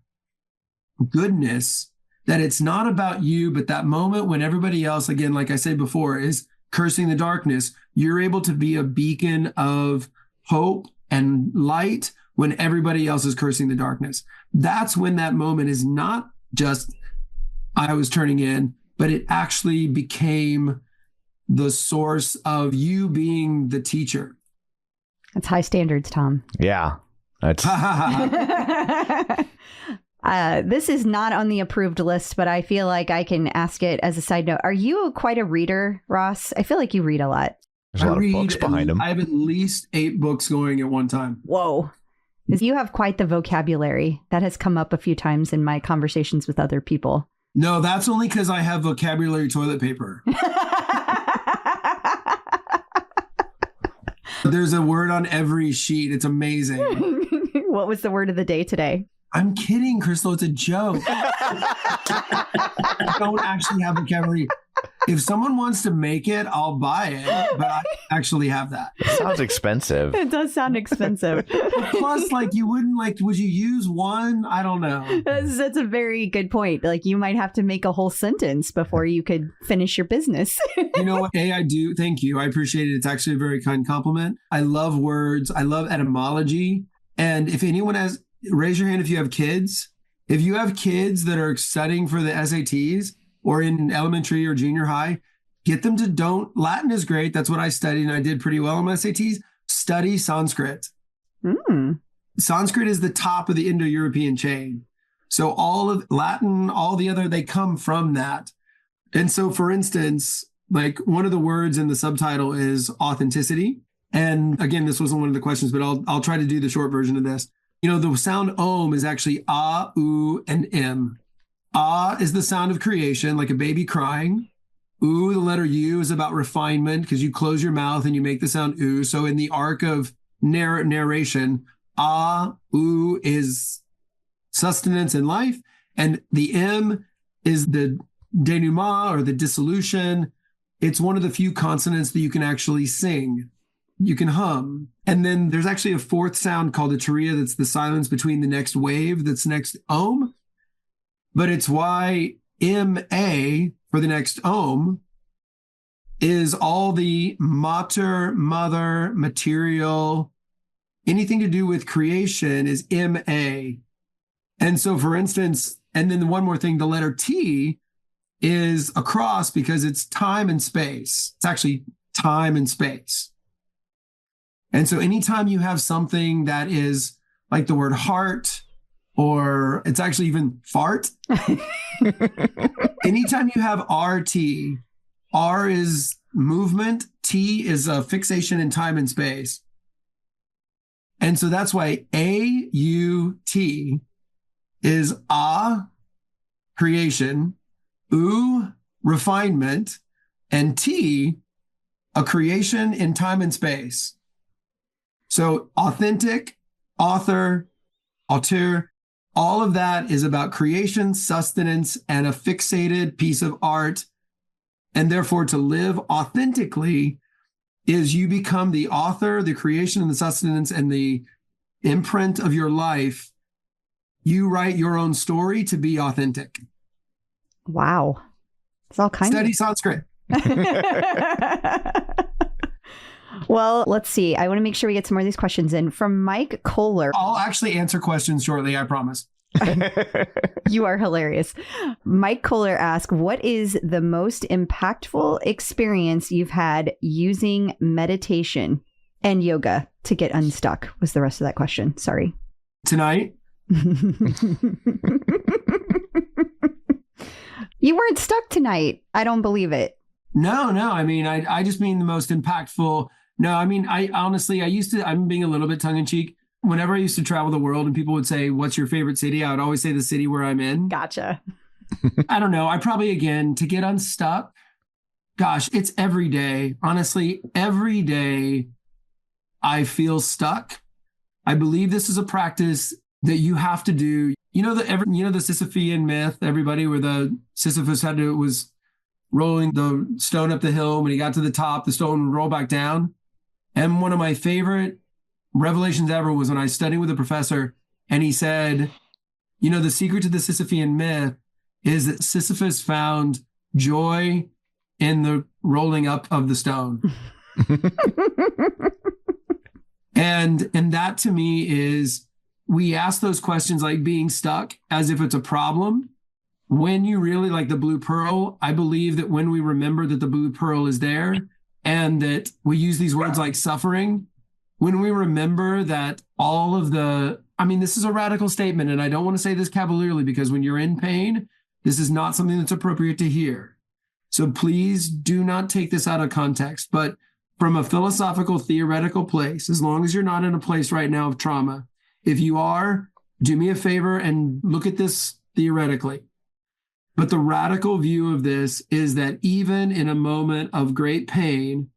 goodness that it's not about you, but that moment when everybody else, again, like I said before, is cursing the darkness, you're able to be a beacon of hope and light when everybody else is cursing the darkness. That's when that moment is not just I was turning in, but it actually became the source of you being the teacher. That's high standards, Tom. Yeah. That's this is not on the approved list, but I feel like I can ask it as a side note. Are you quite a reader, Ross? I feel like you read a lot. There's a lot of books behind him. I have at least 8 books going at one time. Whoa. You have quite the vocabulary. That has come up a few times in my conversations with other people. No, that's only because I have vocabulary toilet paper. There's a word on every sheet. It's amazing. What was the word of the day today? I'm kidding, Crystal. It's a joke. I don't actually have vocabulary. If someone wants to make it, I'll buy it. But I actually have that. It sounds expensive. It does sound expensive. Plus, you wouldn't would you use one? I don't know. That's a very good point. You might have to make a whole sentence before you could finish your business. You know what? I do. Thank you. I appreciate it. It's actually a very kind compliment. I love words. I love etymology. And if anyone has, raise your hand if you have kids. If you have kids that are studying for the SATs or in elementary or junior high, get them to Latin is great. That's what I studied and I did pretty well on my SATs. Study Sanskrit. Sanskrit is the top of the Indo-European chain. So all of Latin, all the other, they come from that. And so for instance, one of the words in the subtitle is authenticity. And again, this wasn't one of the questions, but I'll try to do the short version of this. The sound om is actually ah, oo, and m. Ah is the sound of creation, like a baby crying. Oo, the letter U, is about refinement because you close your mouth and you make the sound oo. So in the arc of narration, ah, oo is sustenance and life. And the M is the denouement or the dissolution. It's one of the few consonants that you can actually sing. You can hum. And then there's actually a fourth sound called a turiya that's the silence between the next wave that's next om. But it's why M-A for the next ohm is all the mother, material, anything to do with creation is MA. And so, for instance, and then one more thing, the letter T is a cross because it's time and space. It's actually time and space. And so anytime you have something that is like the word heart, or it's actually even fart, anytime you have RT, R is movement, T is a fixation in time and space. And so that's why AUT is creation, U, refinement, and T, a creation in time and space. So authentic, author, auteur, all of that is about creation, sustenance, and a fixated piece of art. And therefore, to live authentically is you become the author, the creation, and the sustenance, and the imprint of your life. You write your own story to be authentic. Wow. It's all kinds Study of... Sanskrit. Well, let's see. I want to make sure we get some more of these questions in. From Mike Kohler. I'll actually answer questions shortly, I promise. You are hilarious. Mike Kohler asked, what is the most impactful experience you've had using meditation and yoga to get unstuck? Was the rest of that question. Sorry. Tonight. You weren't stuck tonight. I don't believe it. No. I mean, I just mean the most impactful. No, I mean, I'm being a little bit tongue in cheek. Whenever I used to travel the world and people would say, what's your favorite city? I would always say the city where I'm in. Gotcha. I don't know. I probably, again, to get unstuck, gosh, it's every day. Honestly, every day I feel stuck. I believe this is a practice that you have to do. You know the Sisyphean myth, everybody, where the Sisyphus was rolling the stone up the hill. When he got to the top, the stone would roll back down. And one of my favorite revelations ever was when I studied with a professor, and he said, you know, the secret to the Sisyphean myth is that Sisyphus found joy in the rolling up of the stone. And that to me is, we ask those questions like being stuck as if it's a problem. When you really, like the blue pearl, I believe that when we remember that the blue pearl is there, and that we use these words like suffering, when we remember that all of this is a radical statement, and I don't want to say this cavalierly, because when you're in pain, this is not something that's appropriate to hear. So please do not take this out of context. But from a philosophical, theoretical place, as long as you're not in a place right now of trauma, if you are, do me a favor and look at this theoretically. But the radical view of this is that even in a moment of great pain,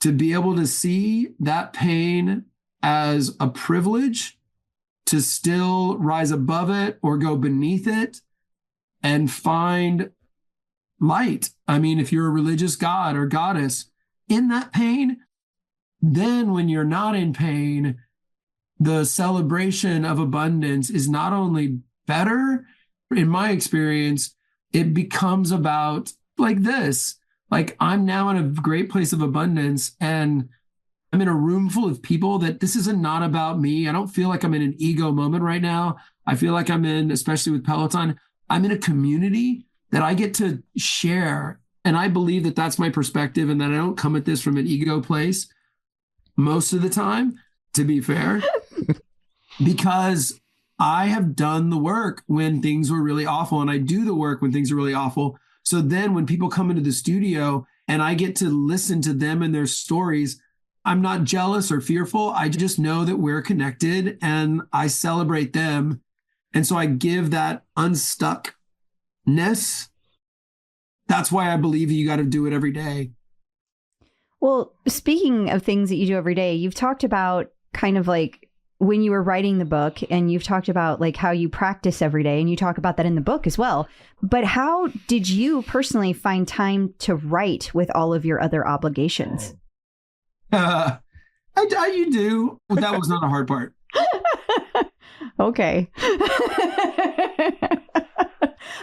to be able to see that pain as a privilege, to still rise above it or go beneath it and find light. I mean, if you're a religious god or goddess in that pain, then when you're not in pain, the celebration of abundance is not only better, in my experience, it becomes about like this. Like, I'm now in a great place of abundance, and I'm in a room full of people that this is not about me. I don't feel like I'm in an ego moment right now. I feel like I'm in, especially with Peloton, I'm in a community that I get to share. And I believe that that's my perspective, and that I don't come at this from an ego place most of the time, to be fair, because I have done the work when things were really awful, and I do the work when things are really awful. So then when people come into the studio and I get to listen to them and their stories, I'm not jealous or fearful. I just know that we're connected, and I celebrate them. And so I give that unstuckness. That's why I believe you got to do it every day. Well, speaking of things that you do every day, you've talked about kind of like when you were writing the book, and you've talked about like how you practice every day, and you talk about that in the book as well. But how did you personally find time to write with all of your other obligations? You do. Well, that was not a hard part. Okay.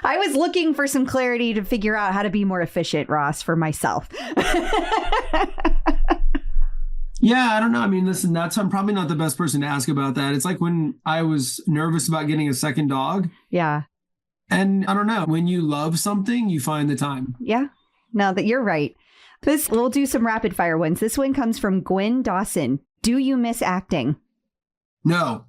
I was looking for some clarity to figure out how to be more efficient, Ross, for myself. Yeah, I don't know. I mean, listen, I'm probably not the best person to ask about that. It's like when I was nervous about getting a second dog. Yeah. And I don't know, when you love something, you find the time. Yeah. No, that you're right. We'll do some rapid fire ones. This one comes from Gwen Dawson. Do you miss acting? No.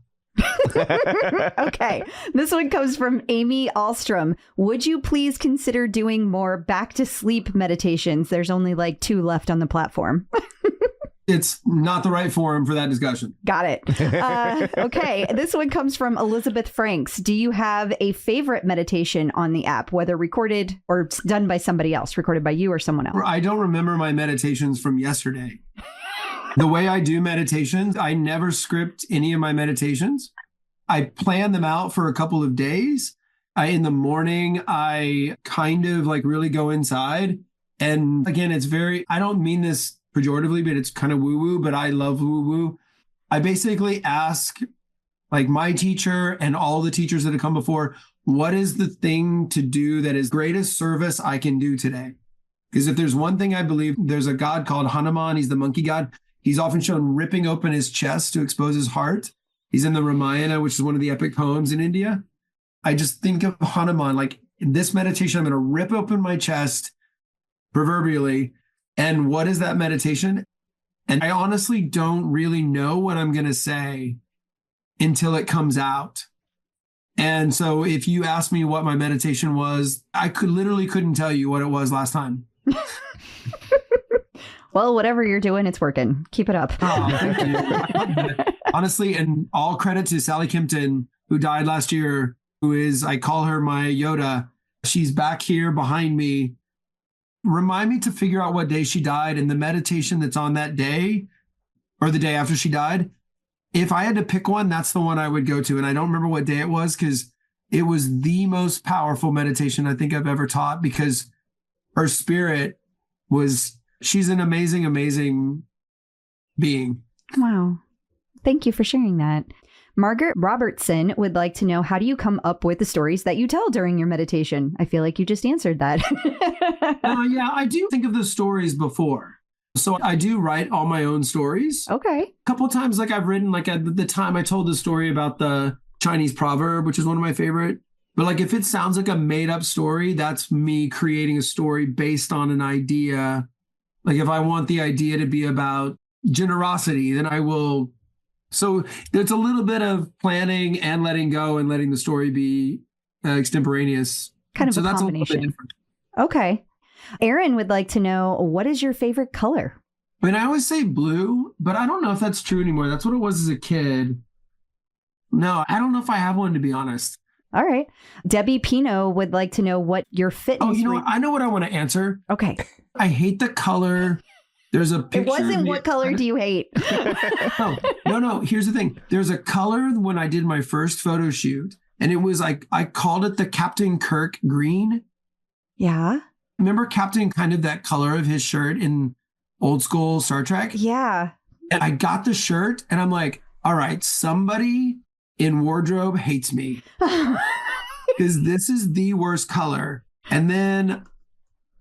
Okay. This one comes from Amy Alstrom. Would you please consider doing more back to sleep meditations? There's only like 2 left on the platform. It's not the right forum for that discussion. Got it. Okay. This one comes from Elizabeth Franks. Do you have a favorite meditation on the app, whether recorded or done by somebody else, recorded by you or someone else? I don't remember my meditations from yesterday. The way I do meditations, I never script any of my meditations. I plan them out for a couple of days. In the morning, I kind of like really go inside. And again, I don't mean this pejoratively, but it's kind of woo-woo, but I love woo-woo. I basically ask like my teacher and all the teachers that have come before, what is the thing to do that is greatest service I can do today? Because if there's one thing I believe, there's a god called Hanuman. He's the monkey god. He's often shown ripping open his chest to expose his heart. He's in the Ramayana, which is one of the epic poems in India. I just think of Hanuman, like in this meditation, I'm going to rip open my chest, proverbially. And what is that meditation? And I honestly don't really know what I'm going to say until it comes out. And so if you ask me what my meditation was, I couldn't tell you what it was last time. Well, whatever you're doing, it's working. Keep it up. Oh, thank you. Honestly, and all credit to Sally Kimpton, who died last year, I call her my Yoda. She's back here behind me. Remind me to figure out what day she died, and the meditation that's on that day or the day after she died. If I had to pick one, that's the one I would go to. And I don't remember what day it was because it was the most powerful meditation I think I've ever taught, because her spirit she's an amazing, amazing being. Wow. Thank you for sharing that. Margaret Robertson would like to know, how do you come up with the stories that you tell during your meditation? I feel like you just answered that. Yeah, I do think of the stories before. So I do write all my own stories. Okay. A couple of times, like I've written, like at the time I told the story about the Chinese proverb, which is one of my favorite. But like if it sounds like a made up story, that's me creating a story based on an idea. Like if I want the idea to be about generosity, then I will. So there's a little bit of planning and letting go and letting the story be extemporaneous. Kind of so a that's combination. A little bit different. Okay. Aaron would like to know, what is your favorite color? I mean, I always say blue, but I don't know if that's true anymore. That's what it was as a kid. No, I don't know if I have one, to be honest. All right. Debbie Pino would like to know what your fitness... Oh, you know what? I know what I want to answer. Okay. I hate the color. There's a picture. It wasn't what color do you hate? No. Here's the thing. There's a color when I did my first photo shoot, and it was like, I called it the Captain Kirk green. Yeah. Remember Captain, kind of that color of his shirt in old school Star Trek? Yeah. And I got the shirt and I'm like, all right, somebody in wardrobe hates me because this is the worst color. And then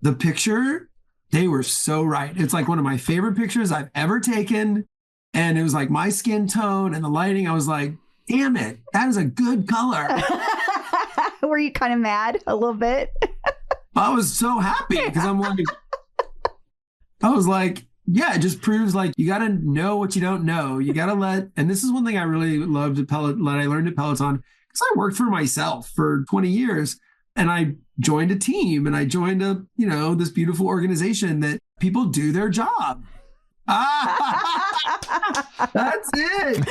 the picture, they were so right. It's like one of my favorite pictures I've ever taken. And it was like my skin tone and the lighting. I was like, damn it, that is a good color. Were you kind of mad a little bit? I was so happy because I was like, yeah, it just proves like you got to know what you don't know. You got to and this is one thing I really loved that I learned at Peloton, because I worked for myself for 20 years and I joined a team and I joined this beautiful organization that people do their job. That's it.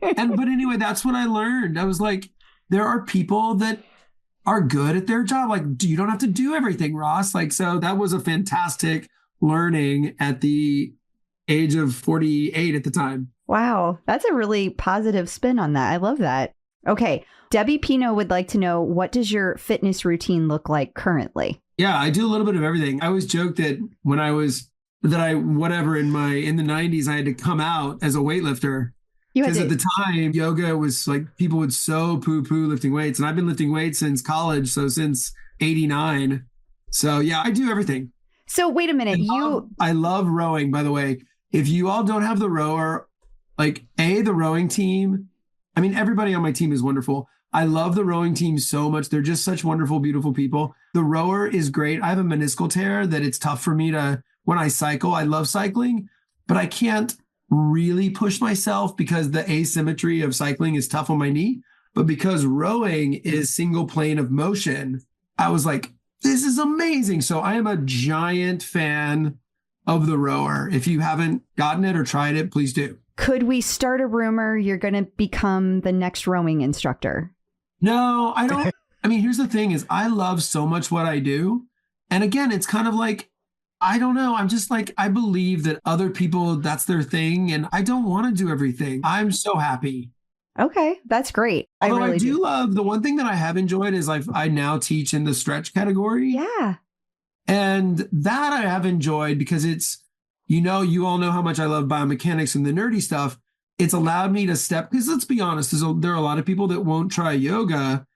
But anyway, that's what I learned. I was like, there are people that are good at their job. Like, you don't have to do everything, Ross. Like, so that was a fantastic learning at the age of 48 at the time. Wow. That's a really positive spin on that. I love that. Okay. Debbie Pino would like to know, what does your fitness routine look like currently? Yeah, I do a little bit of everything. I always joke that in the 90s, I had to come out as a weightlifter. Because at the time, yoga was like, people would so poo-poo lifting weights. And I've been lifting weights since college. So since 89. So yeah, I do everything. So wait a minute. I love rowing, by the way. If you all don't have the rower, like the rowing team, I mean, everybody on my team is wonderful. I love the rowing team so much. They're just such wonderful, beautiful people. The rower is great. I have a meniscal tear that it's tough for me when I cycle, I love cycling, but I can't really push myself because the asymmetry of cycling is tough on my knee. But because rowing is single plane of motion, I was like, this is amazing. So I am a giant fan of the rower. If you haven't gotten it or tried it, please do. Could we start a rumor you're going to become the next rowing instructor? No, I don't. I mean, here's the thing is I love so much what I do. And again, it's kind of like, I don't know. I'm just like, I believe that other people, that's their thing. And I don't want to do everything. I'm so happy. Okay, that's great. Although I do love, the one thing that I have enjoyed is I now teach in the stretch category. Yeah. And that I have enjoyed because it's, you all know how much I love biomechanics and the nerdy stuff. It's allowed me to step, because let's be honest, there are a lot of people that won't try yoga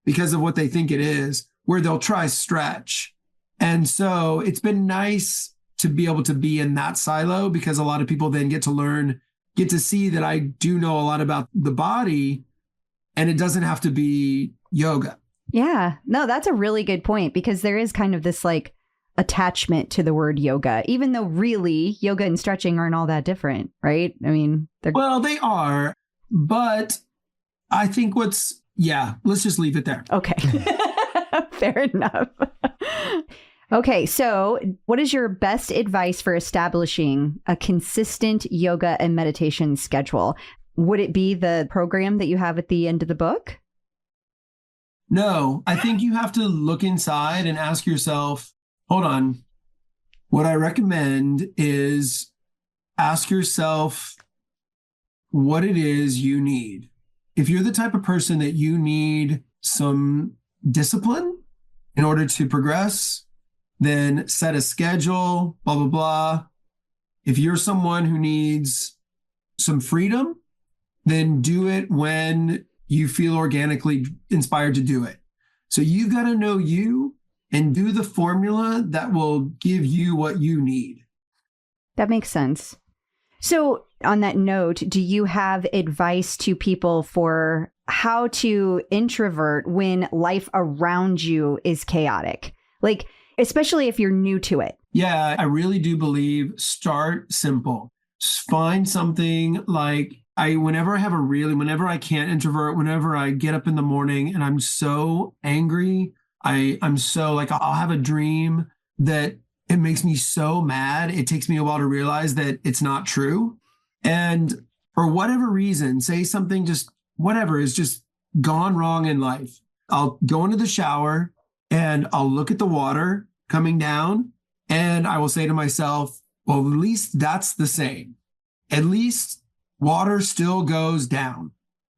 because of what they think it is, where they'll try stretch. And so it's been nice to be able to be in that silo because a lot of people then get to see that I do know a lot about the body and it doesn't have to be yoga. Yeah, no, that's a really good point because there is kind of this like attachment to the word yoga, even though really yoga and stretching aren't all that different, right? I mean, well, they are, but I think let's just leave it there. Okay. Fair enough. Okay, so what is your best advice for establishing a consistent yoga and meditation schedule? Would it be the program that you have at the end of the book? No, I think you have to look inside and ask yourself, hold on. What I recommend is ask yourself what it is you need. If you're the type of person that you need some discipline in order to progress, then set a schedule, blah, blah, blah. If you're someone who needs some freedom, then do it when you feel organically inspired to do it. So you've got to know you and do the formula that will give you what you need. That makes sense. So on that note, do you have advice to people for how to introvert when life around you is chaotic? Like, especially if you're new to it. Yeah, I really do believe start simple. Find something like whenever I can't introvert, whenever I get up in the morning and I'm so angry, I'm so like, I'll have a dream that it makes me so mad. It takes me a while to realize that it's not true. And for whatever reason, say something just whatever is just gone wrong in life. I'll go into the shower and I'll look at the water coming down and I will say to myself, well, at least that's the same. At least water still goes down.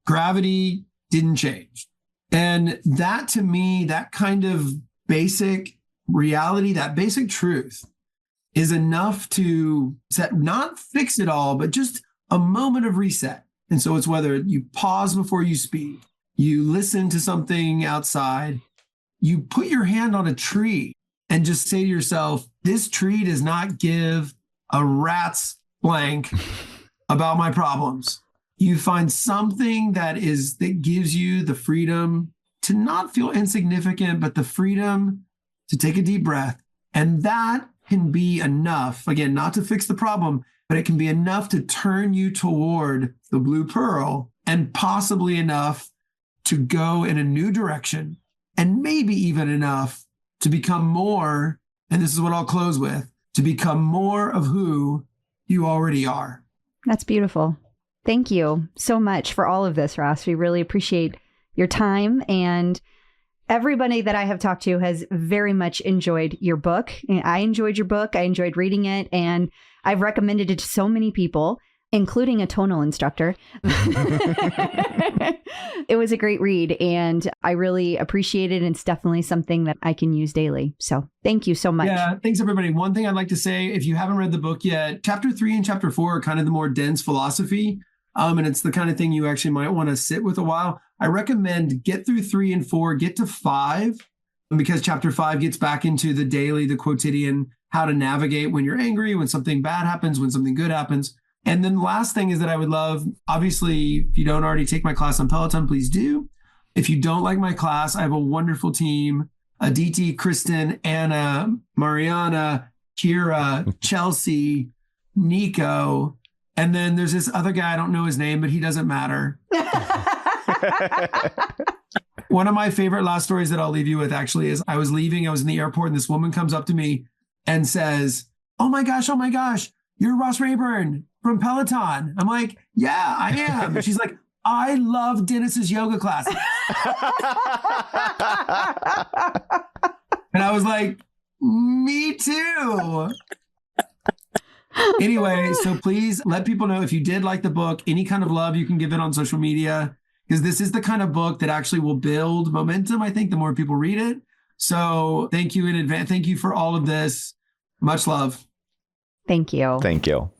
Gravity didn't change. And that to me, that kind of basic reality, that basic truth is enough to not fix it all, but just a moment of reset. And so it's whether you pause before you speak, you listen to something outside, you put your hand on a tree and just say to yourself, this tree does not give a rat's blank about my problems. You find something that gives you the freedom to not feel insignificant, but the freedom to take a deep breath. And that can be enough, again, not to fix the problem, but it can be enough to turn you toward the blue pearl and possibly enough to go in a new direction and maybe even enough to become more, and this is what I'll close with, to become more of who you already are. That's beautiful. Thank you so much for all of this, Ross. We really appreciate your time, and everybody that I have talked to has very much enjoyed your book. I enjoyed your book. I enjoyed reading it, and I've recommended it to so many people, including a tonal instructor. It was a great read, and I really appreciate it. And it's definitely something that I can use daily. So thank you so much. Yeah, thanks, everybody. One thing I'd like to say, if you haven't read the book yet, chapter 3 and chapter 4 are kind of the more dense philosophy. And it's the kind of thing you actually might want to sit with a while. I recommend get through 3 and 4, get to 5, because chapter 5 gets back into the daily, the quotidian, how to navigate when you're angry, when something bad happens, when something good happens. And then the last thing is that I would love, obviously, if you don't already take my class on Peloton, please do. If you don't like my class, I have a wonderful team: Aditi, Kristen, Anna, Mariana, Kira, Chelsea, Nico. And then there's this other guy, I don't know his name, but he doesn't matter. One of my favorite last stories that I'll leave you with actually is I was in the airport, and this woman comes up to me and says, oh my gosh, you're Ross Rayburn from Peloton. I'm like, yeah, I am. And she's like, I love Dennis's yoga class. And I was like, me too. Anyway, so please let people know if you did like the book, any kind of love you can give it on social media, because this is the kind of book that actually will build momentum, I think, the more people read it. So thank you in advance. Thank you for all of this. Much love. Thank you. Thank you.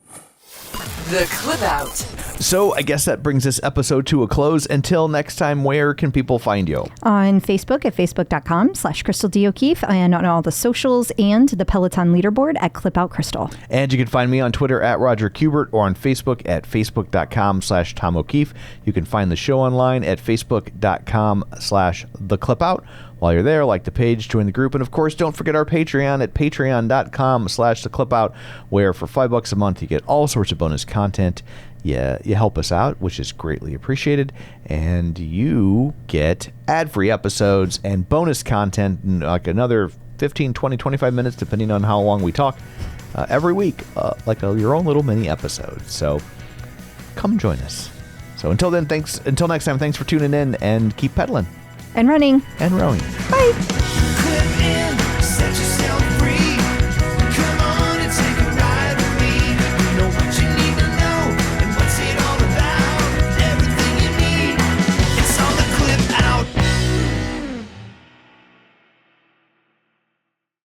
The Clip Out. So I guess that brings this episode to a close. Until next time, where can people find you? On Facebook at facebook.com/Crystal D. O'Keefe, and on all the socials and the Peloton leaderboard at Clip Out Crystal. And you can find me on Twitter at Roger Kubert, or on Facebook at facebook.com/Tom O'Keefe. You can find the show online at facebook.com/The Clip Out. While you're there, like the page, join the group, and of course, don't forget our Patreon at patreon.com/The Clip Out, where for $5 a month you get all sorts of bonus content. You help us out, which is greatly appreciated, and you get ad-free episodes and bonus content, and like another 15, 20, 25 minutes, depending on how long we talk, every week, your own little mini episode. So come join us. So until next time, thanks for tuning in, and keep pedaling. And running. And rowing. Bye.